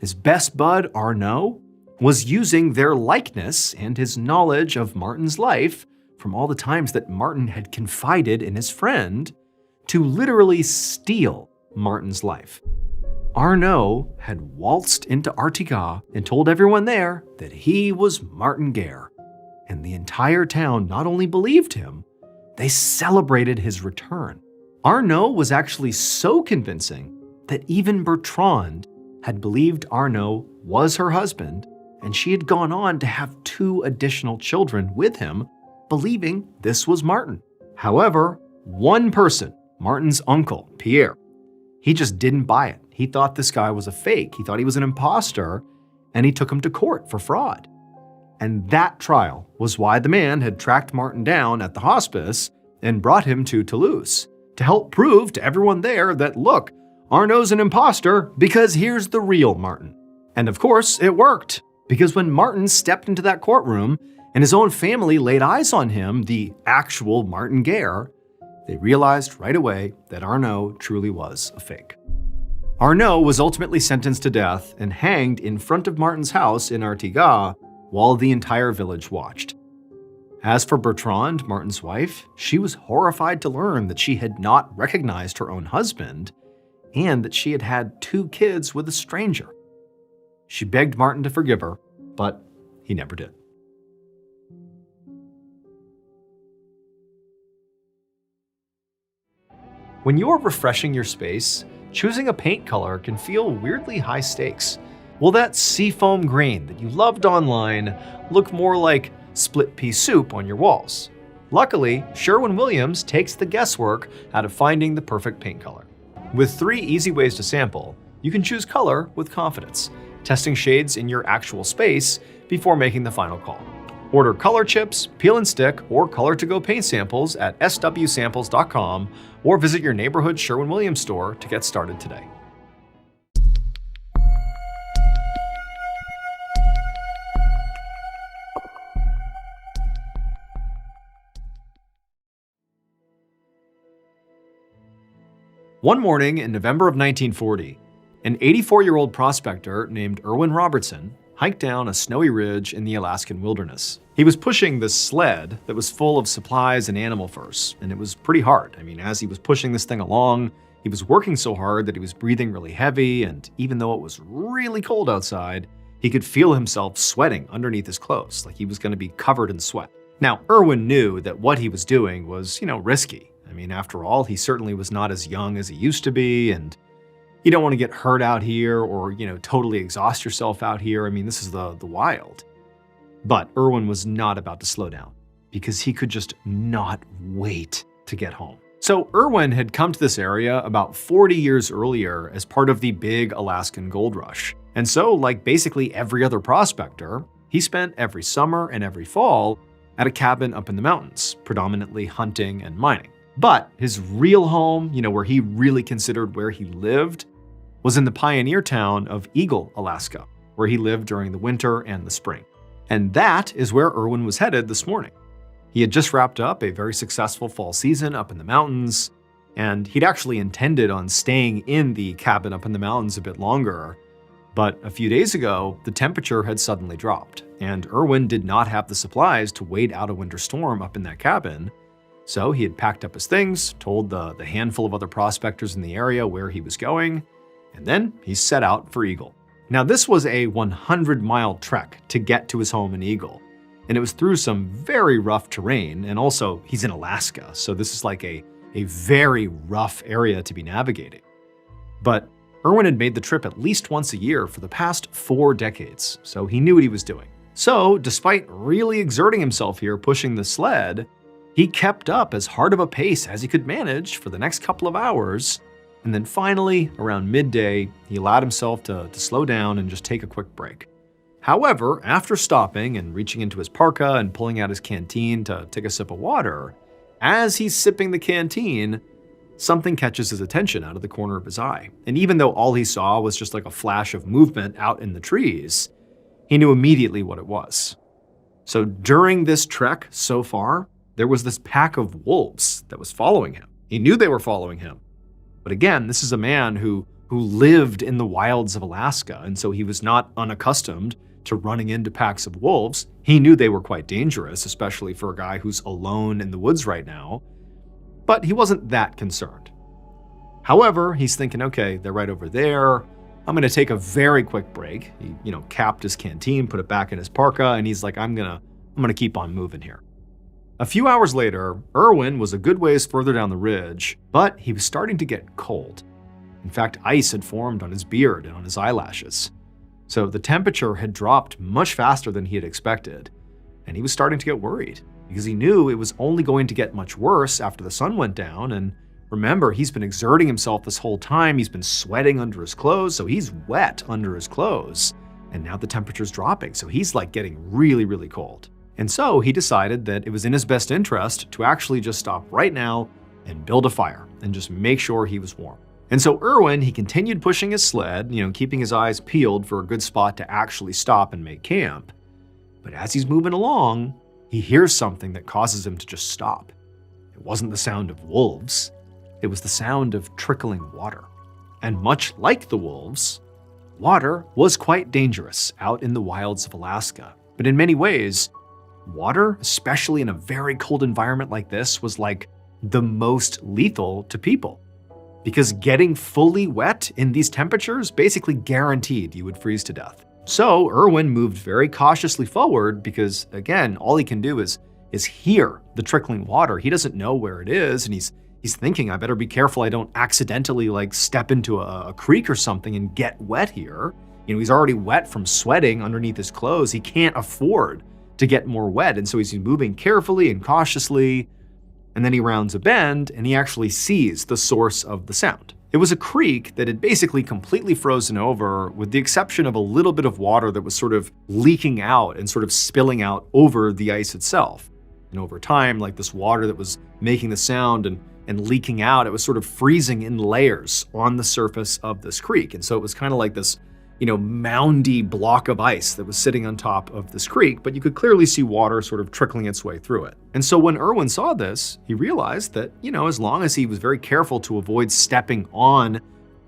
Speaker 1: his best bud, Arnaud, was using their likeness and his knowledge of Martin's life from all the times that Martin had confided in his friend to literally steal Martin's life. Arnaud had waltzed into Artigas and told everyone there that he was Martin Guerre. And the entire town not only believed him, they celebrated his return. Arnaud was actually so convincing that even Bertrand had believed Arnaud was her husband, and she had gone on to have 2 additional children with him, believing this was Martin. However, one person, Martin's uncle, Pierre, he just didn't buy it. He thought this guy was a fake. He thought he was an imposter, and he took him to court for fraud. And that trial was why the man had tracked Martin down at the hospice and brought him to Toulouse to help prove to everyone there that, look, Arnaud's an imposter because here's the real Martin. And of course, it worked, because when Martin stepped into that courtroom and his own family laid eyes on him, the actual Martin Guerre, they realized right away that Arnaud truly was a fake. Arnaud was ultimately sentenced to death and hanged in front of Martin's house in Artigas while the entire village watched. As for Bertrand, Martin's wife, she was horrified to learn that she had not recognized her own husband and that she had had 2 kids with a stranger. She begged Martin to forgive her, but he never did. When you're refreshing your space, choosing a paint color can feel weirdly high stakes. Will that seafoam green that you loved online look more like split pea soup on your walls? Luckily, Sherwin-Williams takes the guesswork out of finding the perfect paint color. With 3 easy ways to sample, you can choose color with confidence, testing shades in your actual space before making the final call. Order color chips, peel and stick, or color-to-go paint samples at swsamples.com or visit your neighborhood Sherwin-Williams store to get started today. One morning in November of 1940, an 84-year-old prospector named Irwin Robertson hiked down a snowy ridge in the Alaskan wilderness. He was pushing this sled that was full of supplies and animal furs, and it was pretty hard. I mean, as he was pushing this thing along, he was working so hard that he was breathing really heavy, and even though it was really cold outside, he could feel himself sweating underneath his clothes, like he was going to be covered in sweat. Now, Irwin knew that what he was doing was, risky. I mean, after all, he certainly was not as young as he used to be, and you don't want to get hurt out here or, totally exhaust yourself out here. I mean, this is the wild. But Irwin was not about to slow down because he could just not wait to get home. So Irwin had come to this area about 40 years earlier as part of the big Alaskan gold rush. And so, like basically every other prospector, he spent every summer and every fall at a cabin up in the mountains, predominantly hunting and mining. But his real home, where he really considered where he lived, was in the pioneer town of Eagle, Alaska, where he lived during the winter and the spring. And that is where Irwin was headed this morning. He had just wrapped up a very successful fall season up in the mountains, and he'd actually intended on staying in the cabin up in the mountains a bit longer. But a few days ago, the temperature had suddenly dropped, and Irwin did not have the supplies to wait out a winter storm up in that cabin. So he had packed up his things, told the handful of other prospectors in the area where he was going, and then he set out for Eagle. Now, this was a 100-mile trek to get to his home in Eagle, and it was through some very rough terrain, and also he's in Alaska, so this is like a very rough area to be navigating. But Irwin had made the trip at least once a year for the past 4 decades, so he knew what he was doing. So, despite really exerting himself here pushing the sled, he kept up as hard of a pace as he could manage for the next couple of hours, and then finally, around midday, he allowed himself to slow down and just take a quick break. However, after stopping and reaching into his parka and pulling out his canteen to take a sip of water, as he's sipping the canteen, something catches his attention out of the corner of his eye. And even though all he saw was just like a flash of movement out in the trees, he knew immediately what it was. So during this trek so far, there was this pack of wolves that was following him. He knew they were following him. But again, this is a man who lived in the wilds of Alaska, and so he was not unaccustomed to running into packs of wolves. He knew they were quite dangerous, especially for a guy who's alone in the woods right now, but he wasn't that concerned. However, he's thinking, okay, they're right over there. I'm gonna take a very quick break. He, capped his canteen, put it back in his parka, and he's like, I'm gonna keep on moving here. A few hours later, Irwin was a good ways further down the ridge, but he was starting to get cold. In fact, ice had formed on his beard and on his eyelashes. So the temperature had dropped much faster than he had expected, and he was starting to get worried because he knew it was only going to get much worse after the sun went down. And remember, he's been exerting himself this whole time. He's been sweating under his clothes, so he's wet under his clothes. And now the temperature's dropping, so he's like getting really, really cold. And so he decided that it was in his best interest to actually just stop right now and build a fire and just make sure he was warm. And so Irwin, he continued pushing his sled, keeping his eyes peeled for a good spot to actually stop and make camp. But as he's moving along, he hears something that causes him to just stop. It wasn't the sound of wolves. It was the sound of trickling water. And much like the wolves, water was quite dangerous out in the wilds of Alaska. But in many ways, water, especially in a very cold environment like this, was like the most lethal to people. Because getting fully wet in these temperatures basically guaranteed you would freeze to death. So Irwin moved very cautiously forward because, again, all he can do is hear the trickling water. He doesn't know where it is, and he's thinking, I better be careful I don't accidentally step into a creek or something and get wet here. He's already wet from sweating underneath his clothes. He can't afford to get more wet. And so he's moving carefully and cautiously. And then he rounds a bend and he actually sees the source of the sound. It was a creek that had basically completely frozen over, with the exception of a little bit of water that was sort of leaking out and sort of spilling out over the ice itself. And over time, like this water that was making the sound and leaking out, it was sort of freezing in layers on the surface of this creek. And so it was kind of like this, moundy block of ice that was sitting on top of this creek, but you could clearly see water sort of trickling its way through it. And so when Erwin saw this, he realized that, as long as he was very careful to avoid stepping on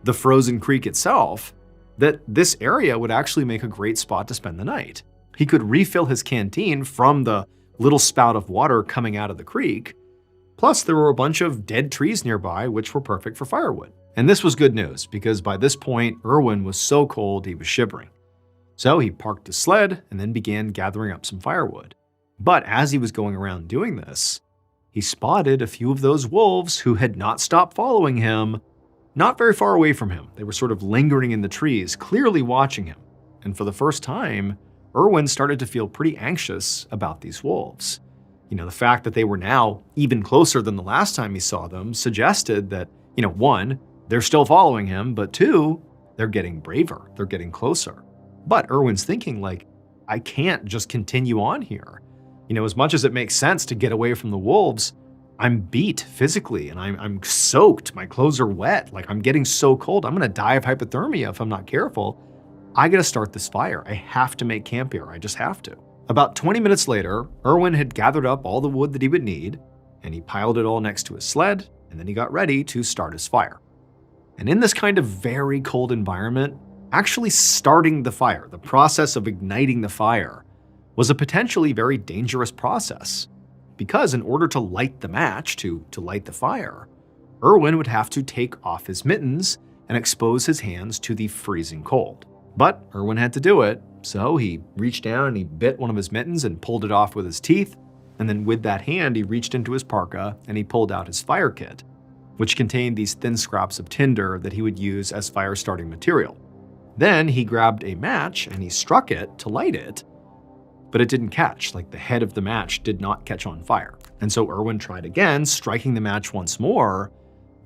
Speaker 1: the frozen creek itself, that this area would actually make a great spot to spend the night. He could refill his canteen from the little spout of water coming out of the creek. Plus, there were a bunch of dead trees nearby, which were perfect for firewood. And this was good news, because by this point, Erwin was so cold he was shivering. So he parked his sled and then began gathering up some firewood. But as he was going around doing this, he spotted a few of those wolves who had not stopped following him, not very far away from him. They were sort of lingering in the trees, clearly watching him. And for the first time, Erwin started to feel pretty anxious about these wolves. The fact that they were now even closer than the last time he saw them suggested that, one, they're still following him, but two, they're getting braver, they're getting closer. But Erwin's thinking, I can't just continue on here. As much as it makes sense to get away from the wolves, I'm beat physically and I'm soaked, my clothes are wet, I'm getting so cold, I'm gonna die of hypothermia if I'm not careful. I gotta start this fire, I have to make camp here, I just have to. About 20 minutes later, Erwin had gathered up all the wood that he would need, and he piled it all next to his sled, and then he got ready to start his fire. And in this kind of very cold environment, actually starting the fire, the process of igniting the fire, was a potentially very dangerous process. Because in order to light the match, to light the fire, Erwin would have to take off his mittens and expose his hands to the freezing cold. But Erwin had to do it, so he reached down and he bit one of his mittens and pulled it off with his teeth, and then with that hand he reached into his parka and he pulled out his fire kit, which contained these thin scraps of tinder that he would use as fire starting material. Then he grabbed a match and he struck it to light it, but it didn't catch, the head of the match did not catch on fire. And so Erwin tried again, striking the match once more,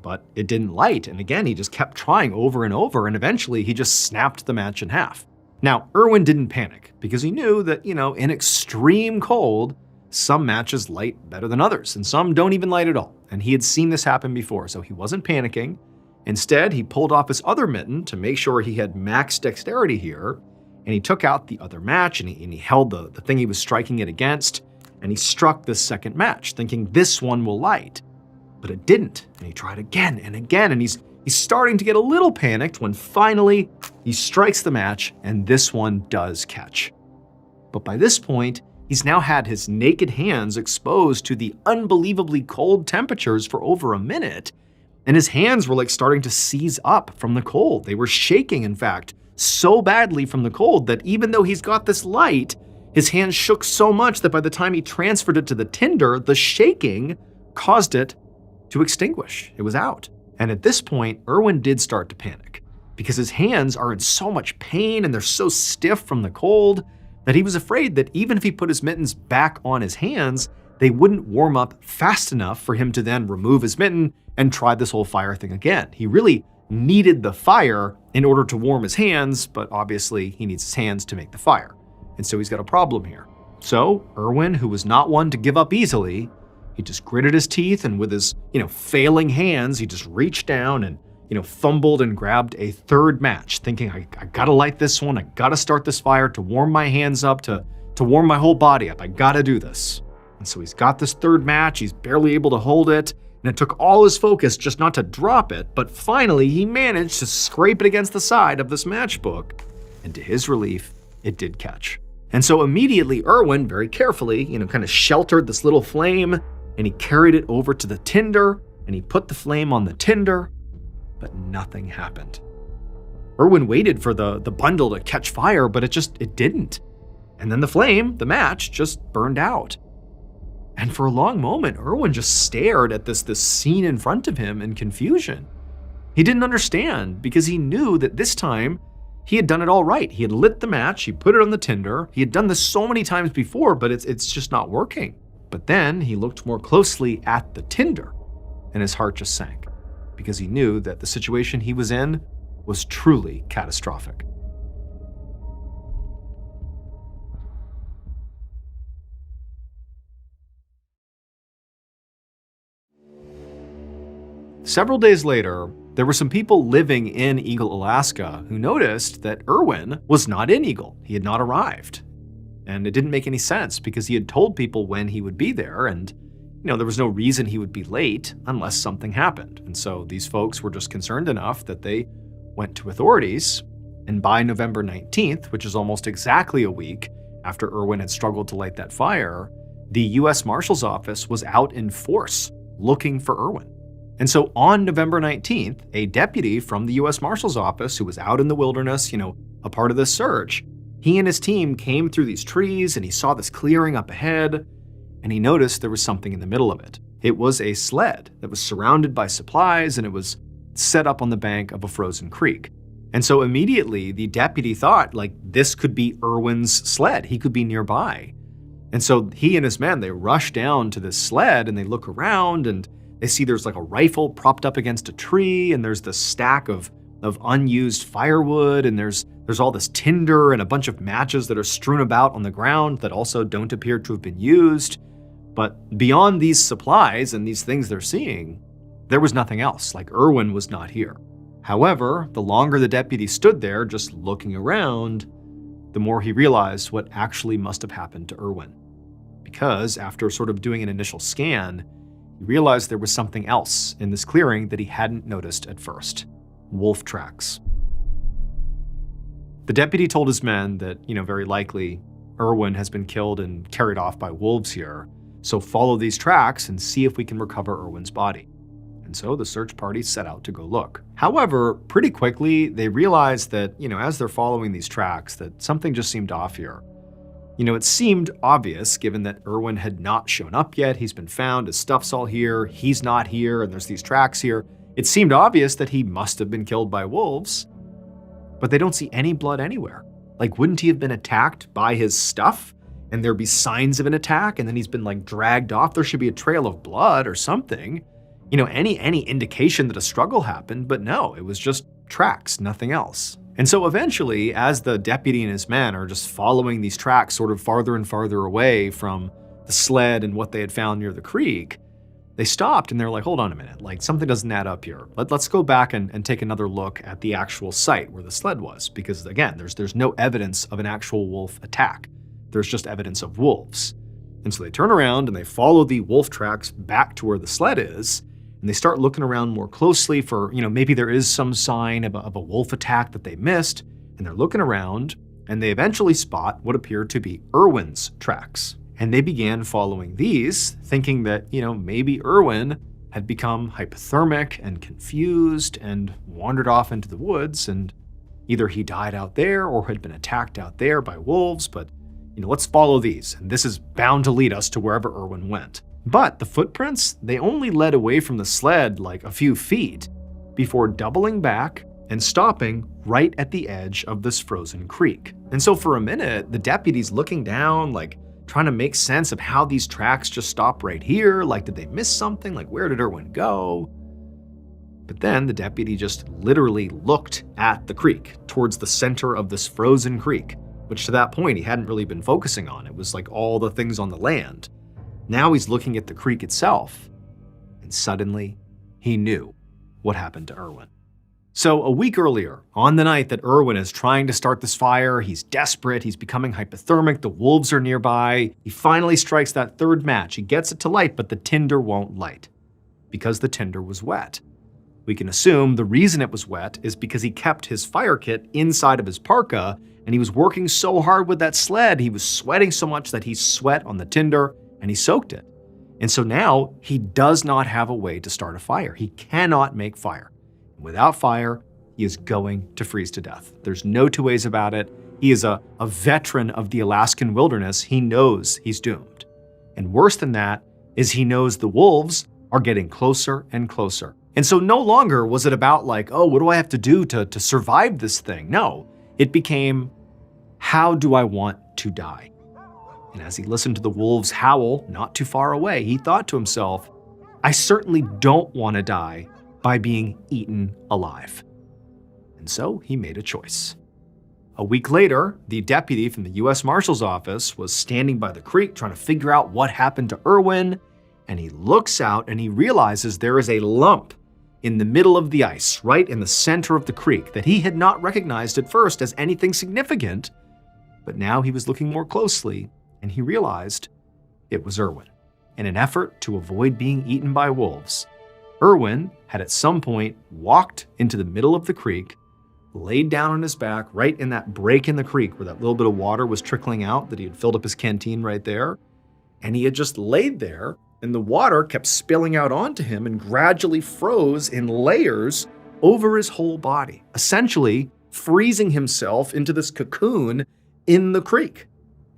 Speaker 1: but it didn't light. And again, he just kept trying over and over, and eventually he just snapped the match in half. Now, Erwin didn't panic because he knew that, in extreme cold, some matches light better than others, and some don't even light at all. And he had seen this happen before, so he wasn't panicking. Instead, he pulled off his other mitten to make sure he had max dexterity here, and he took out the other match and he held the thing he was striking it against, and he struck the second match, thinking this one will light. But it didn't, and he tried again and again, and he's starting to get a little panicked when finally he strikes the match, and this one does catch. But by this point, he's now had his naked hands exposed to the unbelievably cold temperatures for over a minute, and his hands were starting to seize up from the cold. They were shaking, in fact, so badly from the cold that even though he's got this light, his hands shook so much that by the time he transferred it to the tinder, the shaking caused it to extinguish. It was out. And at this point, Erwin did start to panic because his hands are in so much pain and they're so stiff from the cold that he was afraid that even if he put his mittens back on his hands, they wouldn't warm up fast enough for him to then remove his mitten and try this whole fire thing again. He really needed the fire in order to warm his hands, but obviously he needs his hands to make the fire. And so he's got a problem here. So Erwin, who was not one to give up easily, he just gritted his teeth and with his, failing hands, he just reached down and, fumbled and grabbed a third match, thinking, I gotta light this one, I gotta start this fire to warm my hands up, to warm my whole body up, I gotta do this. And so he's got this third match, he's barely able to hold it, and it took all his focus just not to drop it, but finally he managed to scrape it against the side of this matchbook, and to his relief, it did catch. And so immediately Erwin, very carefully, kind of sheltered this little flame, and he carried it over to the tinder, and he put the flame on the tinder, but nothing happened. Erwin waited for the bundle to catch fire, but it didn't. And then the flame, the match, just burned out. And for a long moment, Erwin just stared at this scene in front of him in confusion. He didn't understand because he knew that this time He had done it all right. He had lit the match, he put it on the tinder. He had done this so many times before, but it's just not working. But then he looked more closely at the tinder, and his heart just sank, because he knew that the situation he was in was truly catastrophic. Several days later, there were some people living in Eagle, Alaska, who noticed that Irwin was not in Eagle. He had not arrived. And it didn't make any sense because he had told people when he would be there, and there was no reason he would be late unless something happened. And so these folks were just concerned enough that they went to authorities. And by November 19th, which is almost exactly a week after Irwin had struggled to light that fire, the U.S. Marshal's Office was out in force looking for Irwin. And so on November 19th, a deputy from the U.S. Marshal's Office who was out in the wilderness, a part of this search, he and his team came through these trees and he saw this clearing up ahead, and he noticed there was something in the middle of it. It was a sled that was surrounded by supplies, and it was set up on the bank of a frozen creek. And so immediately the deputy thought, this could be Irwin's sled. He could be nearby. And so he and his men, they rush down to this sled and they look around, and they see there's a rifle propped up against a tree, and there's this stack of unused firewood, and there's all this tinder and a bunch of matches that are strewn about on the ground that also don't appear to have been used. But beyond these supplies and these things they're seeing, there was nothing else. Irwin was not here. However, the longer the deputy stood there just looking around, the more he realized what actually must have happened to Irwin. Because after sort of doing an initial scan, he realized there was something else in this clearing that he hadn't noticed at first. Wolf tracks. The deputy told his men that, very likely Irwin has been killed and carried off by wolves here, so follow these tracks and see if we can recover Irwin's body. And so the search party set out to go look. However, pretty quickly, they realized that, as they're following these tracks, that something just seemed off here. It seemed obvious given that Irwin had not shown up yet. He's been found, his stuff's all here, he's not here, and there's these tracks here. It seemed obvious that he must have been killed by wolves, but they don't see any blood anywhere. Wouldn't he have been attacked by his stuff? And there'd be signs of an attack, and then he's been dragged off. There should be a trail of blood or something. Any indication that a struggle happened, but no, it was just tracks, nothing else. And so eventually, as the deputy and his men are just following these tracks sort of farther and farther away from the sled and what they had found near the creek, they stopped and they're like, hold on a minute, something doesn't add up here. Let's go back and take another look at the actual site where the sled was. Because again, there's no evidence of an actual wolf attack. There's just evidence of wolves. And so they turn around and they follow the wolf tracks back to where the sled is, and they start looking around more closely for, maybe there is some sign of a wolf attack that they missed, and they're looking around, and they eventually spot what appeared to be Irwin's tracks. And they began following these, thinking that, maybe Irwin had become hypothermic and confused and wandered off into the woods, and either he died out there or had been attacked out there by wolves, but let's follow these, and this is bound to lead us to wherever Irwin went. But the footprints, they only led away from the sled a few feet before doubling back and stopping right at the edge of this frozen creek. And so for a minute, the deputy's looking down, trying to make sense of how these tracks just stop right here. Did they miss something? Where did Irwin go? But then the deputy just literally looked at the creek, towards the center of this frozen creek, which to that point he hadn't really been focusing on. It was all the things on the land. Now he's looking at the creek itself, and suddenly he knew what happened to Irwin. So a week earlier, on the night that Irwin is trying to start this fire, he's desperate, he's becoming hypothermic, the wolves are nearby, he finally strikes that third match. He gets it to light, but the tinder won't light because the tinder was wet. We can assume the reason it was wet is because he kept his fire kit inside of his parka, and he was working so hard with that sled, he was sweating so much that he sweat on the tinder, and he soaked it. And so now he does not have a way to start a fire. He cannot make fire. Without fire, he is going to freeze to death. There's no two ways about it. He is a veteran of the Alaskan wilderness. He knows he's doomed. And worse than that is he knows the wolves are getting closer and closer. And so no longer was it about oh, what do I have to do to survive this thing? No, It became, how do I want to die? And as he listened to the wolves howl not too far away, he thought to himself, I certainly don't want to die by being eaten alive. And so he made a choice. A week later, the deputy from the U.S. Marshal's office was standing by the creek trying to figure out what happened to Irwin, and he looks out and he realizes there is a lump in the middle of the ice, right in the center of the creek, that he had not recognized at first as anything significant, but now he was looking more closely and he realized it was Irwin. In an effort to avoid being eaten by wolves, Irwin had at some point walked into the middle of the creek, laid down on his back right in that break in the creek where that little bit of water was trickling out that he had filled up his canteen right there, and he had just laid there, and the water kept spilling out onto him and gradually froze in layers over his whole body, essentially freezing himself into this cocoon in the creek.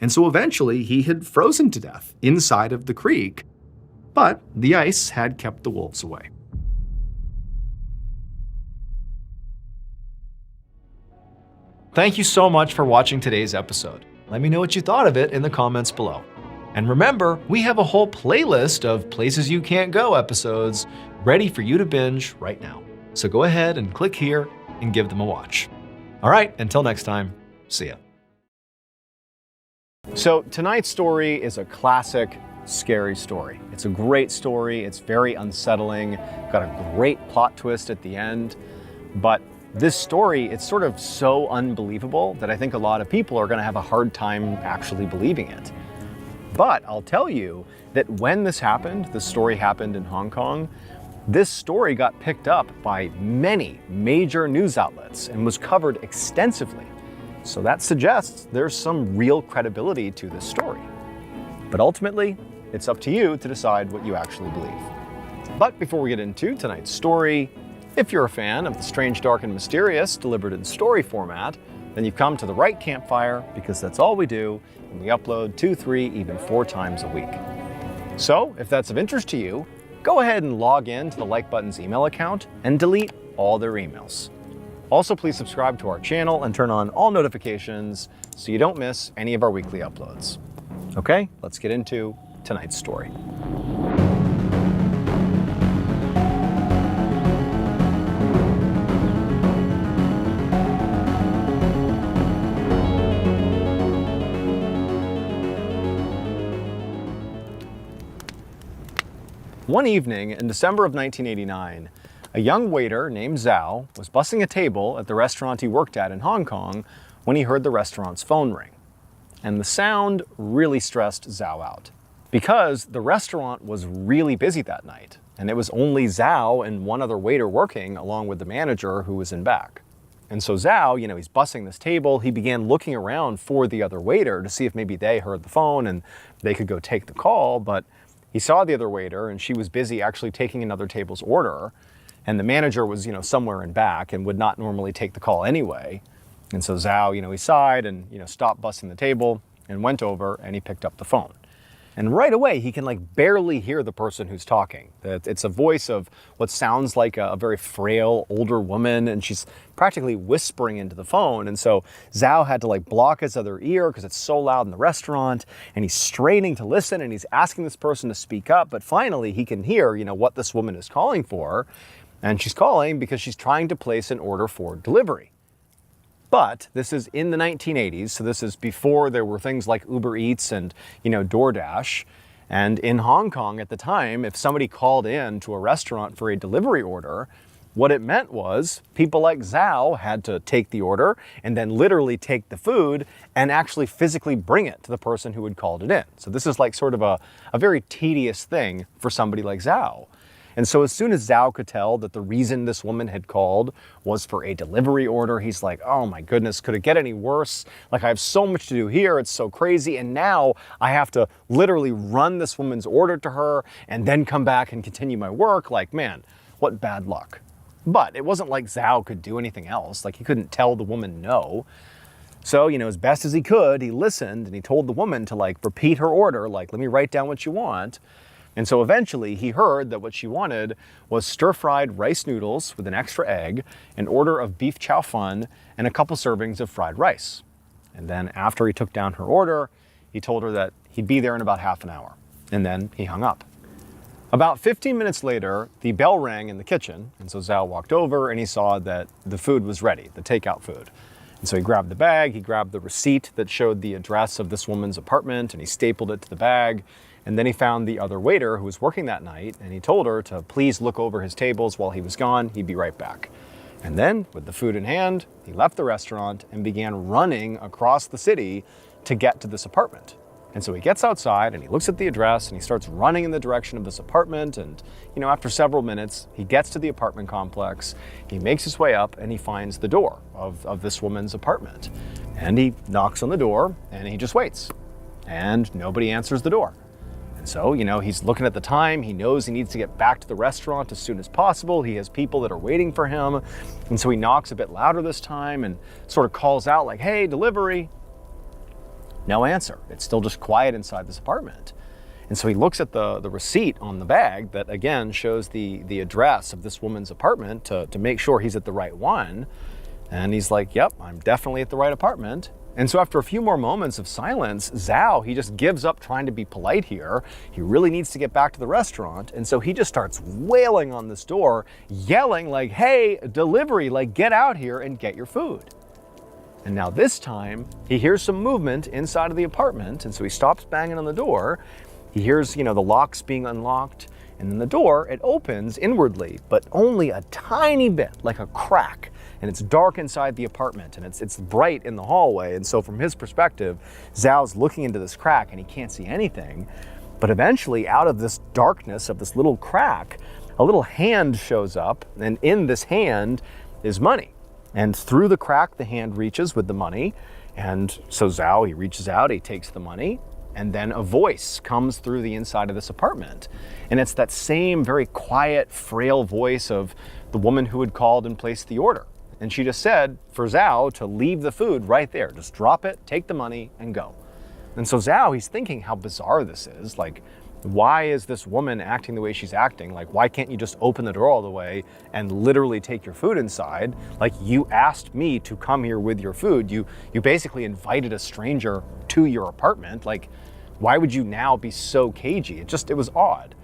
Speaker 1: And so eventually he had frozen to death inside of the creek, but the ice had kept the wolves away. Thank you so much for watching today's episode. Let me know what you thought of it in the comments below. And remember, we have a whole playlist of Places You Can't Go episodes ready for you to binge right now. So go ahead and click here and give them a watch. All right, until next time, see ya. So tonight's story is a classic scary story. It's a great story. It's very unsettling. Got a great plot twist at the end. But this story, it's sort of so unbelievable that I think a lot of people are going to have a hard time actually believing it. But I'll tell you that when this happened, the story happened in Hong Kong, this story got picked up by many major news outlets and was covered extensively. So that suggests there's some real credibility to this story. But ultimately, it's up to you to decide what you actually believe. But before we get into tonight's story, if you're a fan of the strange, dark, and mysterious delivered in story format, then you've come to the right campfire, because that's all we do, and we upload 2, 3, even 4 times a week. So if that's of interest to you, go ahead and log in to the Like Button's email account and delete all their emails. Also, please subscribe to our channel and turn on all notifications so you don't miss any of our weekly uploads. Okay, let's get into tonight's story. One evening in December of 1989, a young waiter named Zhao was bussing a table at the restaurant he worked at in Hong Kong when he heard the restaurant's phone ring. And the sound really stressed Zhao out, because the restaurant was really busy that night, and it was only Zhao and one other waiter working along with the manager who was in back. And so Zhao, he's bussing this table, he began looking around for the other waiter to see if maybe they heard the phone and they could go take the call, but he saw the other waiter and she was busy actually taking another table's order. And the manager was, somewhere in back and would not normally take the call anyway. And so Zhao, he sighed and, stopped bussing the table and went over and he picked up the phone. And right away, he can barely hear the person who's talking. It's a voice of what sounds like a very frail older woman, and she's practically whispering into the phone. And so Zhao had to block his other ear because it's so loud in the restaurant, and he's straining to listen and he's asking this person to speak up. But finally, he can hear, what this woman is calling for. And she's calling because she's trying to place an order for delivery. But this is in the 1980s, so this is before there were things like Uber Eats and, DoorDash. And in Hong Kong at the time, if somebody called in to a restaurant for a delivery order, what it meant was people like Zhao had to take the order and then literally take the food and actually physically bring it to the person who had called it in. So this is sort of a very tedious thing for somebody like Zhao. And so as soon as Zhao could tell that the reason this woman had called was for a delivery order, he's like, oh my goodness, could it get any worse? I have so much to do here, it's so crazy, and now I have to literally run this woman's order to her and then come back and continue my work. Man, what bad luck. But it wasn't like Zhao could do anything else. He couldn't tell the woman no. So, as best as he could, he listened and he told the woman to repeat her order, let me write down what you want. And so eventually he heard that what she wanted was stir-fried rice noodles with an extra egg, an order of beef chow fun, and a couple servings of fried rice. And then after he took down her order, he told her that he'd be there in about half an hour. And then he hung up. About 15 minutes later, the bell rang in the kitchen, and so Zhao walked over and he saw that the food was ready, the takeout food. And so he grabbed the bag, he grabbed the receipt that showed the address of this woman's apartment, and he stapled it to the bag. And then he found the other waiter who was working that night, and he told her to please look over his tables while he was gone, he'd be right back. And then, with the food in hand, he left the restaurant and began running across the city to get to this apartment. And so he gets outside and he looks at the address and he starts running in the direction of this apartment. And, after several minutes, he gets to the apartment complex, he makes his way up and he finds the door of this woman's apartment. And he knocks on the door and he just waits. And nobody answers the door. So, he's looking at the time, he knows he needs to get back to the restaurant as soon as possible. He has people that are waiting for him. And so he knocks a bit louder this time and sort of calls out like, hey, delivery. No answer. It's still just quiet inside this apartment. And so he looks at the receipt on the bag that again shows the address of this woman's apartment to make sure he's at the right one. And he's like, yep, I'm definitely at the right apartment. And so after a few more moments of silence, Zhao, he just gives up trying to be polite here. He really needs to get back to the restaurant. And so he just starts wailing on this door, yelling like, hey, delivery, like get out here and get your food. And now this time he hears some movement inside of the apartment. And so he stops banging on the door. He hears, the locks being unlocked, and then the door, it opens inwardly, but only a tiny bit, like a crack. And it's dark inside the apartment, and it's bright in the hallway. And so from his perspective, Zhao's looking into this crack and he can't see anything. But eventually out of this darkness of this little crack, a little hand shows up, and in this hand is money. And through the crack, the hand reaches with the money. And so Zhao, he reaches out, he takes the money, and then a voice comes through the inside of this apartment. And it's that same very quiet, frail voice of the woman who had called and placed the order. And she just said for Zhao to leave the food right there. Just drop it, take the money, and go. And so Zhao, he's thinking how bizarre this is. Like, why is this woman acting the way she's acting? Like, why can't you just open the door all the way and literally take your food inside? Like, you asked me to come here with your food. You basically invited a stranger to your apartment. Like, why would you now be so cagey? It was odd.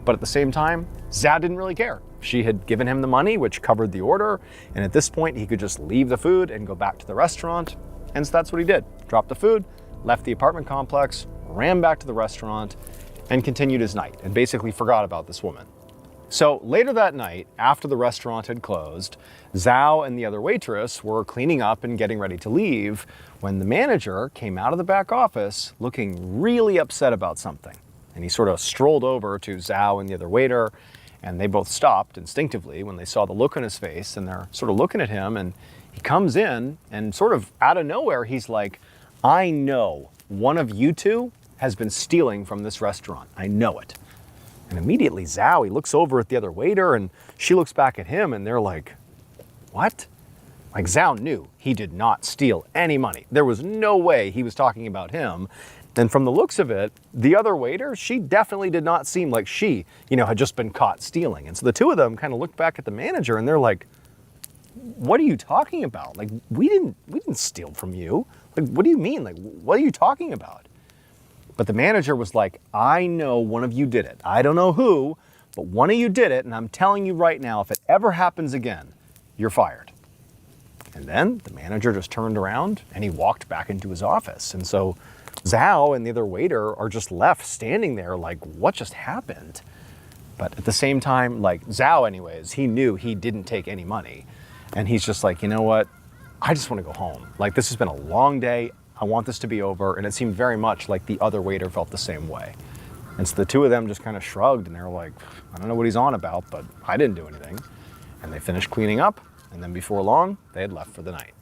Speaker 1: But at the same time, Zhao didn't really care. She had given him the money, which covered the order, and at this point, he could just leave the food and go back to the restaurant. And so that's what he did. Dropped the food, left the apartment complex, ran back to the restaurant, and continued his night, and basically forgot about this woman. So later that night, after the restaurant had closed, Zhao and the other waitress were cleaning up and getting ready to leave when the manager came out of the back office looking really upset about something. And he sort of strolled over to Zhao and the other waiter, and they both stopped instinctively when they saw the look on his face, and they're sort of looking at him, and he comes in and sort of out of nowhere, he's like, I know one of you two has been stealing from this restaurant. I know it. And immediately Zhao, he looks over at the other waiter and she looks back at him and they're like, what? Like Zhao knew he did not steal any money. There was no way he was talking about him. And from the looks of it, the other waiter, she definitely did not seem like she, had just been caught stealing. And so the two of them kind of looked back at the manager and they're like, what are you talking about? Like, we didn't steal from you. Like, what do you mean? Like, what are you talking about? But the manager was like, I know one of you did it. I don't know who, but one of you did it. And I'm telling you right now, if it ever happens again, you're fired. And then the manager just turned around and he walked back into his office. And so Zhao and the other waiter are just left standing there like, what just happened? But at the same time, like Zhao anyways, he knew he didn't take any money. And he's just like, you know what? I just want to go home. Like, this has been a long day. I want this to be over. And it seemed very much like the other waiter felt the same way. And so the two of them just kind of shrugged and they were like, I don't know what he's on about, but I didn't do anything. And they finished cleaning up. And then before long, they had left for the night.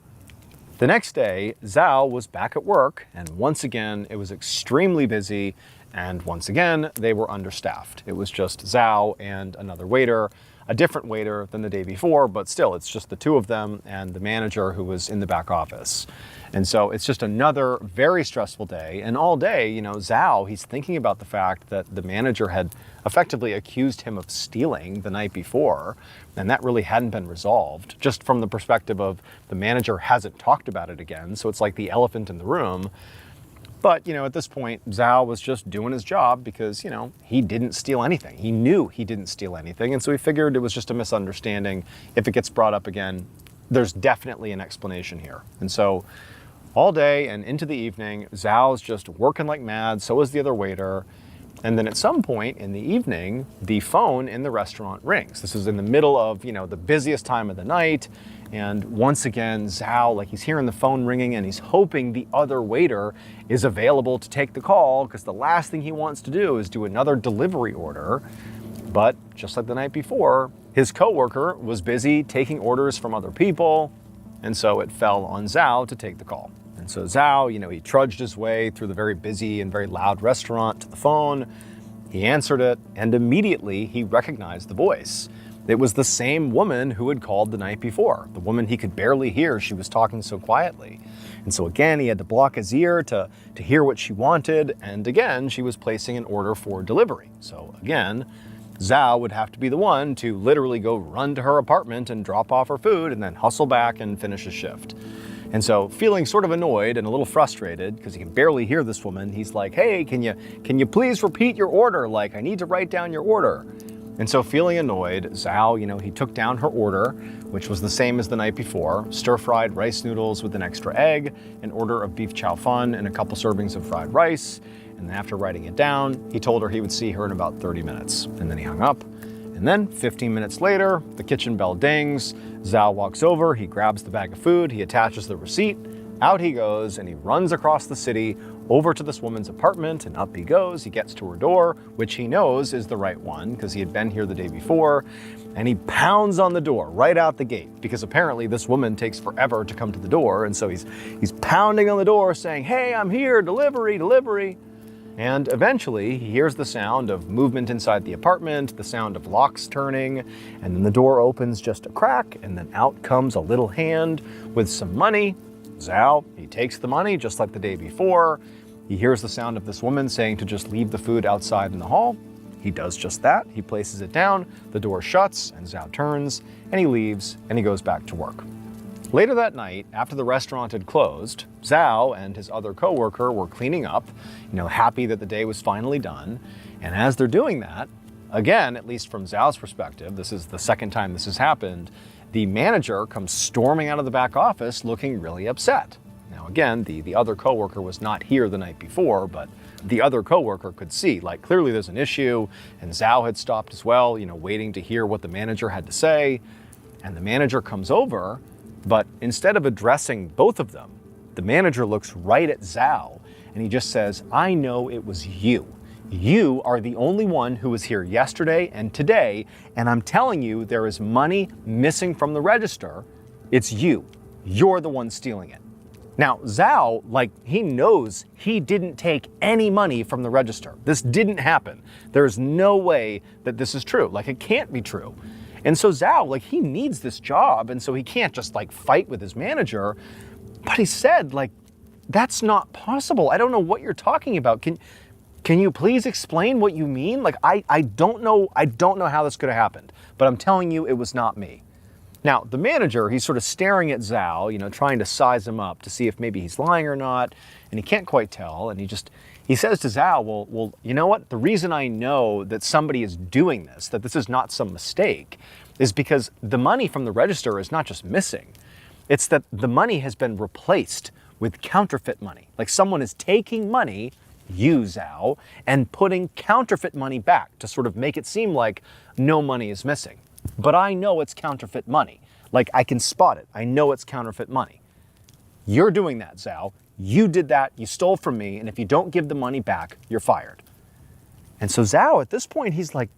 Speaker 1: The next day, Zhao was back at work. And once again, it was extremely busy. And once again, they were understaffed. It was just Zhao and another waiter. a different waiter than the day before, but still, it's just the two of them and the manager who was in the back office. And so it's just another very stressful day. And all day, Zhao, he's thinking about the fact that the manager had effectively accused him of stealing the night before, and that really hadn't been resolved, just from the perspective of the manager hasn't talked about it again, so it's like the elephant in the room. But, at this point, Zhao was just doing his job because, he didn't steal anything. He knew he didn't steal anything, and so he figured it was just a misunderstanding. If it gets brought up again, there's definitely an explanation here. And so all day and into the evening, Zhao's just working like mad, so is the other waiter. And then at some point in the evening, the phone in the restaurant rings. This is in the middle of, the busiest time of the night. And once again, Zhao, he's hearing the phone ringing and he's hoping the other waiter is available to take the call, because the last thing he wants to do is do another delivery order. But just like the night before, his coworker was busy taking orders from other people, and so it fell on Zhao to take the call. And so Zhao, he trudged his way through the very busy and very loud restaurant to the phone. He answered it, and immediately he recognized the voice. It was the same woman who had called the night before, the woman he could barely hear. She was talking so quietly. And so again, he had to block his ear to hear what she wanted. And again, she was placing an order for delivery. So again, Zhao would have to be the one to literally go run to her apartment and drop off her food and then hustle back and finish his shift. And so, feeling sort of annoyed and a little frustrated because he can barely hear this woman, he's like, "Hey, can you please repeat your order? I need to write down your order." And so, feeling annoyed, Zhao, he took down her order, which was the same as the night before: stir-fried rice noodles with an extra egg, an order of beef chow fun, and a couple servings of fried rice. And then after writing it down, he told her he would see her in about 30 minutes. And then he hung up. And then 15 minutes later, the kitchen bell dings. Zhao walks over, he grabs the bag of food, he attaches the receipt, out he goes, and he runs across the city over to this woman's apartment, and up he goes. He gets to her door, which he knows is the right one because he had been here the day before, and he pounds on the door right out the gate because apparently this woman takes forever to come to the door, and so he's pounding on the door saying, "Hey, I'm here, delivery, delivery." And eventually, he hears the sound of movement inside the apartment, the sound of locks turning, and then the door opens just a crack, and then out comes a little hand with some money. Zhao, he takes the money just like the day before. He hears the sound of this woman saying to just leave the food outside in the hall. He does just that. He places it down, the door shuts, and Zhao turns, and he leaves, and he goes back to work. Later that night, after the restaurant had closed, Zhao and his other coworker were cleaning up, happy that the day was finally done. And as they're doing that, again, at least from Zhao's perspective, this is the second time this has happened, the manager comes storming out of the back office looking really upset. Now again, the other coworker was not here the night before, but the other coworker could see, clearly there's an issue, and Zhao had stopped as well, waiting to hear what the manager had to say. And the manager comes over, but instead of addressing both of them, the manager looks right at Zhao and he just says, "I know it was you. You are the only one who was here yesterday and today, and I'm telling you there is money missing from the register. It's you. You're the one stealing it." Now, Zhao, he knows he didn't take any money from the register. This didn't happen. There's no way that this is true. It can't be true. And so Zhao, he needs this job, and so he can't just fight with his manager. But he said, that's not possible. I don't know what you're talking about. Can you please explain what you mean? I don't know how this could have happened, but I'm telling you it was not me. Now, the manager, he's sort of staring at Zhao, trying to size him up to see if maybe he's lying or not, and he can't quite tell, and he says to Zhao, well, you know what? The reason I know that somebody is doing this, that this is not some mistake, is because the money from the register is not just missing. It's that the money has been replaced with counterfeit money. Someone is taking money, you, Zhao, and putting counterfeit money back to sort of make it seem like no money is missing. But I know it's counterfeit money. I can spot it. I know it's counterfeit money. You're doing that, Zhao. You did that, you stole from me, and if you don't give the money back, you're fired. And so Zhao, at this point, he's like,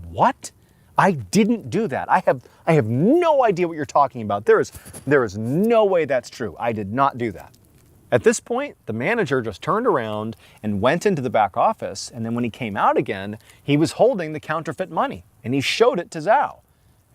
Speaker 1: what? I didn't do that. I have no idea what you're talking about. There is no way that's true. I did not do that. At this point, the manager just turned around and went into the back office, and then when he came out again, he was holding the counterfeit money, and he showed it to Zhao.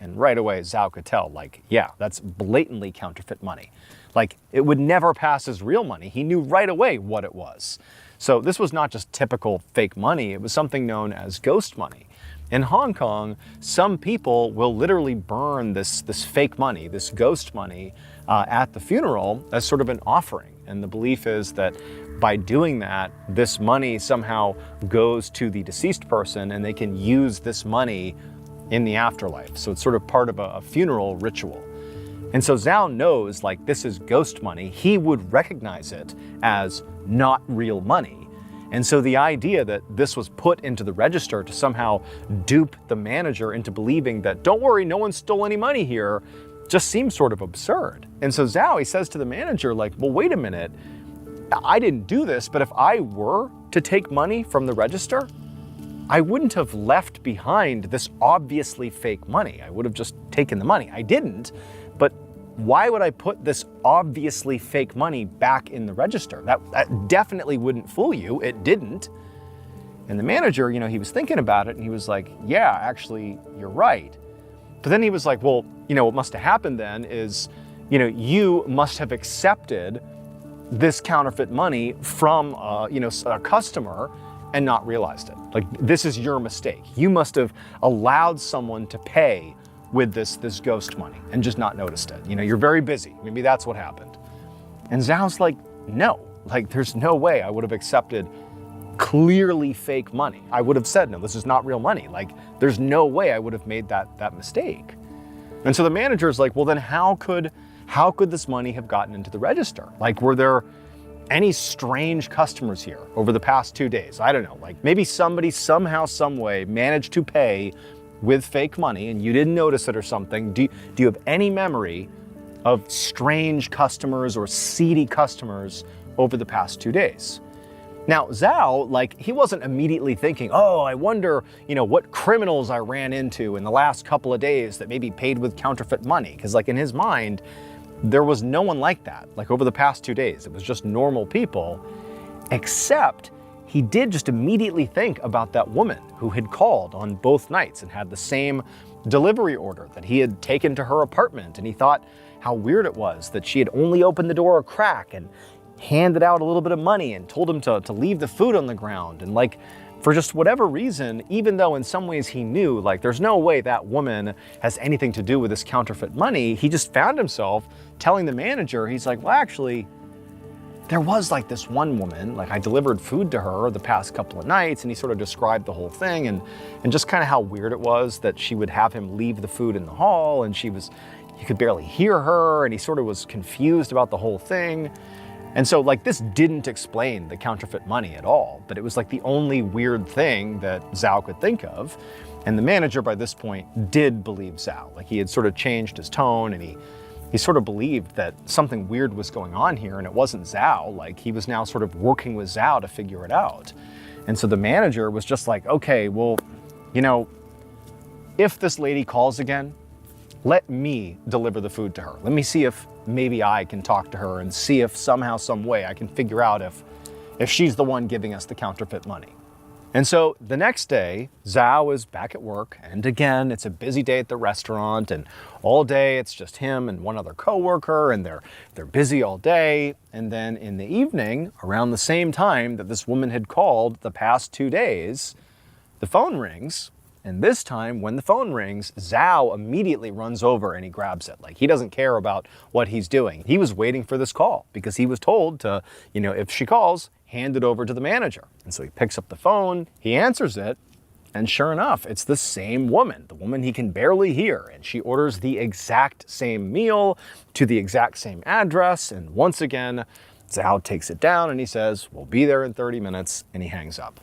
Speaker 1: And right away, Zhao could tell, like, yeah, that's blatantly counterfeit money. Like, it would never pass as real money. He knew right away what it was. So this was not just typical fake money, it was something known as ghost money. In Hong Kong, some people will literally burn this fake money, this ghost money, at the funeral as sort of an offering. And the belief is that by doing that, this money somehow goes to the deceased person and they can use this money in the afterlife. So it's sort of part of a funeral ritual. And so Zhao knows, like, this is ghost money. He would recognize it as not real money. And so the idea that this was put into the register to somehow dupe the manager into believing that, don't worry, no one stole any money here, just seems sort of absurd. And so Zhao, he says to the manager, like, well, wait a minute, I didn't do this, but if I were to take money from the register, I wouldn't have left behind this obviously fake money. I would have just taken the money. I didn't, but why would I put this obviously fake money back in the register? That definitely wouldn't fool you. It didn't. And the manager, you know, he was thinking about it and he was like, yeah, actually, you're right. But then he was like, well, you know, what must have happened then is, you know, you must have accepted this counterfeit money from, you know, a customer and not realized it. Like, this is your mistake. You must have allowed someone to pay with this ghost money and just not noticed it. You know, you're very busy. Maybe that's what happened. And Zhao's like, no, like, there's no way I would have accepted clearly fake money. I would have said, no, this is not real money. Like, there's no way I would have made that mistake. And so the manager is like, well, then how could this money have gotten into the register? Like, were there any strange customers here over the past 2 days? I don't know, like maybe somebody somehow, some way managed to pay with fake money and you didn't notice it or something. Do you have any memory of strange customers or seedy customers over the past 2 days? Now, Zhao, like, he wasn't immediately thinking, oh, I wonder, you know, what criminals I ran into in the last couple of days that maybe paid with counterfeit money. Because, like, in his mind, there was no one like that, like, over the past 2 days. It was just normal people, except he did just immediately think about that woman who had called on both nights and had the same delivery order that he had taken to her apartment. And he thought how weird it was that she had only opened the door a crack and handed out a little bit of money and told him to leave the food on the ground. And, like, for just whatever reason, even though in some ways he knew, like, there's no way that woman has anything to do with this counterfeit money, he just found himself telling the manager, he's like, well, actually, there was, like, this one woman, like, I delivered food to her the past couple of nights, and he sort of described the whole thing and just kind of how weird it was that she would have him leave the food in the hall, and you could barely hear her, and he sort of was confused about the whole thing. And so, like, this didn't explain the counterfeit money at all, but it was like the only weird thing that Zhao could think of. And the manager by this point did believe Zhao. Like, he had sort of changed his tone and he sort of believed that something weird was going on here and it wasn't Zhao. Like, he was now sort of working with Zhao to figure it out. And so the manager was just like, okay, well, you know, if this lady calls again, let me deliver the food to her. Let me see if maybe I can talk to her and see if somehow, some way I can figure out if she's the one giving us the counterfeit money. And so the next day, Zhao is back at work, and again, it's a busy day at the restaurant, and all day it's just him and one other coworker, and they're busy all day. And then in the evening, around the same time that this woman had called the past 2 days, the phone rings. And this time, when the phone rings, Zhao immediately runs over and he grabs it. Like, he doesn't care about what he's doing. He was waiting for this call because he was told to, you know, if she calls, hand it over to the manager. And so he picks up the phone, he answers it, and sure enough, it's the same woman, the woman he can barely hear. And she orders the exact same meal to the exact same address. And once again, Zhao takes it down and he says, we'll be there in 30 minutes, and he hangs up.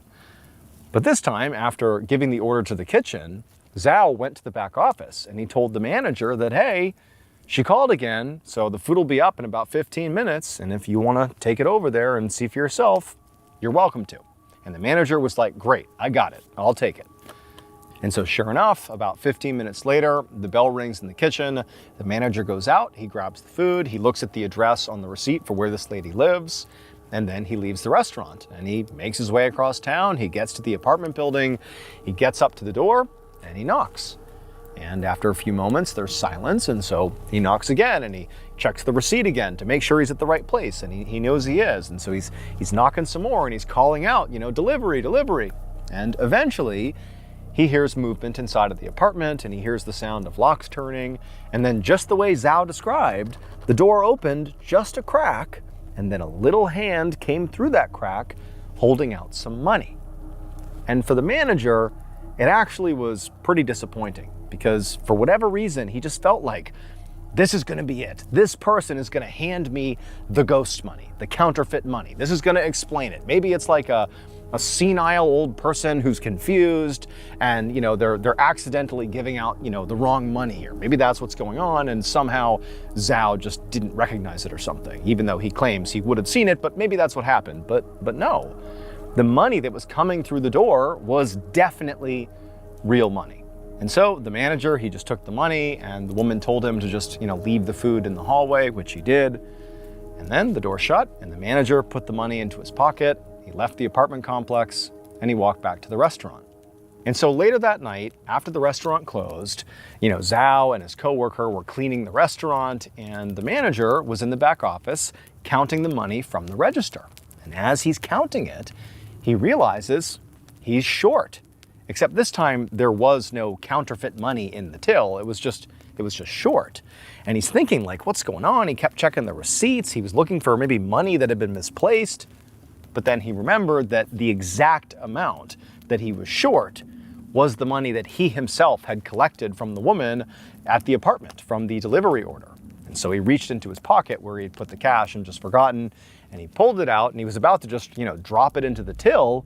Speaker 1: But this time, after giving the order to the kitchen, Zhao went to the back office and he told the manager that, hey, she called again, so the food will be up in about 15 minutes, and if you want to take it over there and see for yourself, you're welcome to. And the manager was like, great, I got it, I'll take it. And so sure enough, about 15 minutes later, the bell rings in the kitchen, the manager goes out, he grabs the food, he looks at the address on the receipt for where this lady lives, and then he leaves the restaurant and he makes his way across town. He gets to the apartment building, he gets up to the door and he knocks. And after a few moments, there's silence, and so he knocks again, and he checks the receipt again to make sure he's at the right place, and he knows he is. And so he's knocking some more, and he's calling out, delivery, delivery. And eventually, he hears movement inside of the apartment, and he hears the sound of locks turning, and then just the way Zhao described, the door opened just a crack, and then a little hand came through that crack, holding out some money. And for the manager, it actually was pretty disappointing, because for whatever reason, he just felt like this is going to be it. This person is going to hand me the ghost money, the counterfeit money. This is going to explain it. Maybe it's like a senile old person who's confused and, they're accidentally giving out, the wrong money here. Maybe that's what's going on, and somehow Zhao just didn't recognize it or something, even though he claims he would have seen it, but maybe that's what happened. But no, the money that was coming through the door was definitely real money. And so the manager, he just took the money, and the woman told him to just, leave the food in the hallway, which he did. And then the door shut, and the manager put the money into his pocket. He left the apartment complex, and he walked back to the restaurant. And so later that night, after the restaurant closed, Zhao and his coworker were cleaning the restaurant, and the manager was in the back office counting the money from the register. And as he's counting it, he realizes he's short. Except this time, there was no counterfeit money in the till. It was just short. And he's thinking, like, what's going on? He kept checking the receipts. He was looking for maybe money that had been misplaced. But then he remembered that the exact amount that he was short was the money that he himself had collected from the woman at the apartment from the delivery order. And so he reached into his pocket where he'd put the cash and just forgotten, and he pulled it out, and he was about to just, drop it into the till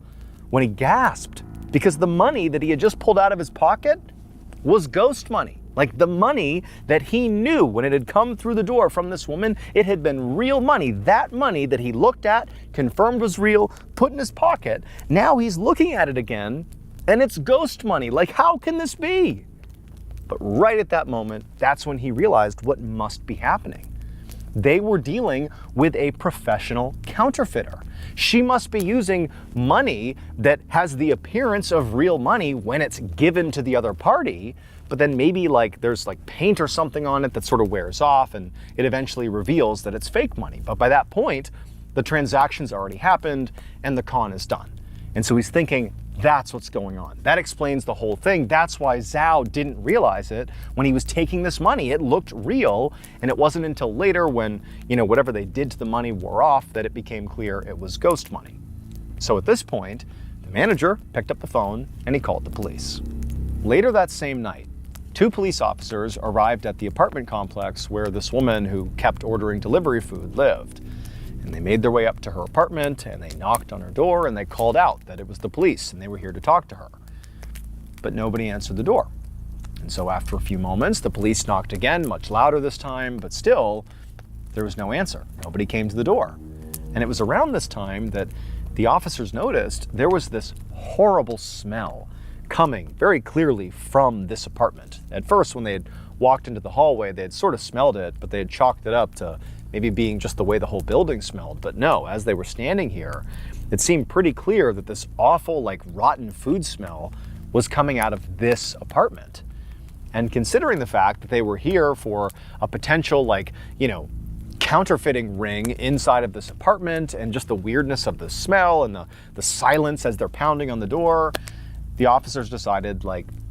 Speaker 1: when he gasped, because the money that he had just pulled out of his pocket was ghost money. Like the money that he knew when it had come through the door from this woman, it had been real money. That money that he looked at, confirmed was real, put in his pocket. Now he's looking at it again, and it's ghost money. Like, how can this be? But right at that moment, that's when he realized what must be happening. They were dealing with a professional counterfeiter. She must be using money that has the appearance of real money when it's given to the other party, but then maybe there's paint or something on it that sort of wears off, and it eventually reveals that it's fake money. But by that point, the transaction's already happened and the con is done. And so he's thinking, that's what's going on. That explains the whole thing. That's why Zhao didn't realize it when he was taking this money. It looked real, and it wasn't until later when, whatever they did to the money wore off that it became clear it was ghost money. So at this point, the manager picked up the phone and he called the police. Later that same night, 2 police officers arrived at the apartment complex where this woman who kept ordering delivery food lived. And they made their way up to her apartment, and they knocked on her door, and they called out that it was the police and they were here to talk to her. But nobody answered the door. And so after a few moments, the police knocked again, much louder this time, but still, there was no answer. Nobody came to the door. And it was around this time that the officers noticed there was this horrible smell coming very clearly from this apartment. At first, when they had walked into the hallway, they had sort of smelled it, but they had chalked it up to maybe being just the way the whole building smelled. But no, as they were standing here, it seemed pretty clear that this awful, rotten food smell was coming out of this apartment. And considering the fact that they were here for a potential, counterfeiting ring inside of this apartment, and just the weirdness of the smell and the silence as they're pounding on the door, the officers decided,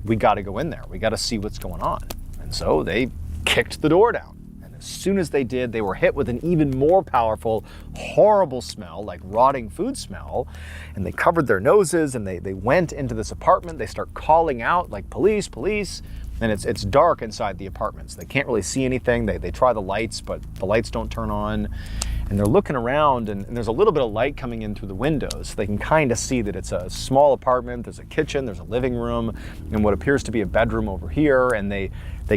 Speaker 1: we gotta go in there. We gotta see what's going on. And so they kicked the door down. As soon as they did, they were hit with an even more powerful, horrible smell, like rotting food smell, and they covered their noses, and they went into this apartment. They start calling out, police, police, and it's dark inside the apartments. They can't really see anything. They try the lights, but the lights don't turn on, and they're looking around, and there's a little bit of light coming in through the windows, so they can kind of see that it's a small apartment. There's a kitchen, there's a living room, and what appears to be a bedroom over here, and they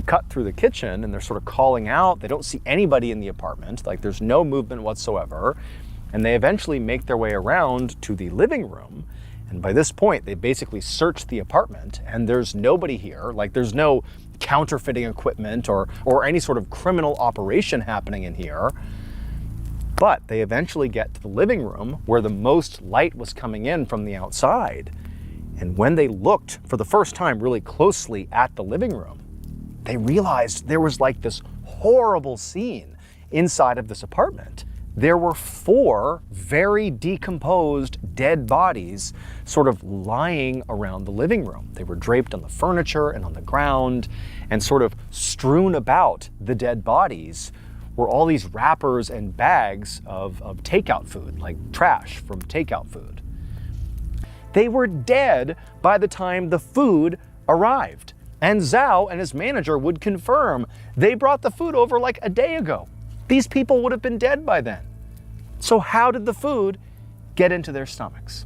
Speaker 1: cut through the kitchen, and they're sort of calling out. They don't see anybody in the apartment. There's no movement whatsoever. And they eventually make their way around to the living room. And by this point, they basically search the apartment, and there's nobody here. There's no counterfeiting equipment or any sort of criminal operation happening in here. But they eventually get to the living room where the most light was coming in from the outside. And when they looked for the first time really closely at the living room,
Speaker 2: they realized there was like this horrible scene inside of this apartment. There were 4 very decomposed dead bodies sort of lying around the living room. They were draped on the furniture and on the ground, and sort of strewn about the dead bodies were all these wrappers and bags of takeout food, like trash from takeout food. They were dead by the time the food arrived. And Zhao and his manager would confirm they brought the food over like a day ago. These people would have been dead by then. So how did the food get into their stomachs?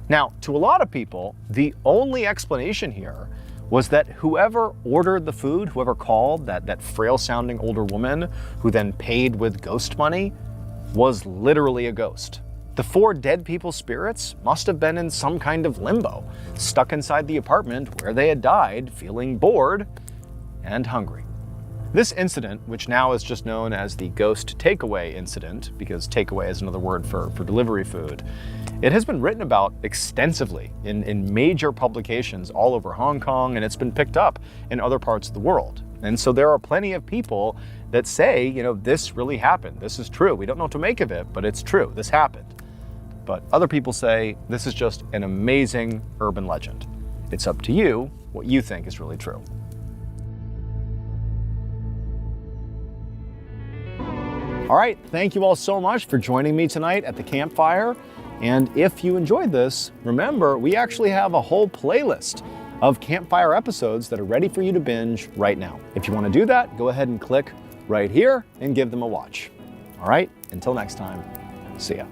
Speaker 2: Now, to a lot of people, the only explanation here was that whoever ordered the food, whoever called, that frail-sounding older woman who then paid with ghost money, was literally a ghost. The 4 dead people's spirits must have been in some kind of limbo, stuck inside the apartment where they had died, feeling bored and hungry. This incident, which now is just known as the ghost takeaway incident, because takeaway is another word for delivery food, it has been written about extensively in major publications all over Hong Kong, and it's been picked up in other parts of the world. And so there are plenty of people that say, this really happened. This is true. We don't know what to make of it, but it's true. This happened. But other people say this is just an amazing urban legend. It's up to you what you think is really true. All right, thank you all so much for joining me tonight at the campfire. And if you enjoyed this, remember, we actually have a whole playlist of campfire episodes that are ready for you to binge right now. If you want to do that, go ahead and click right here and give them a watch. All right, until next time, see ya.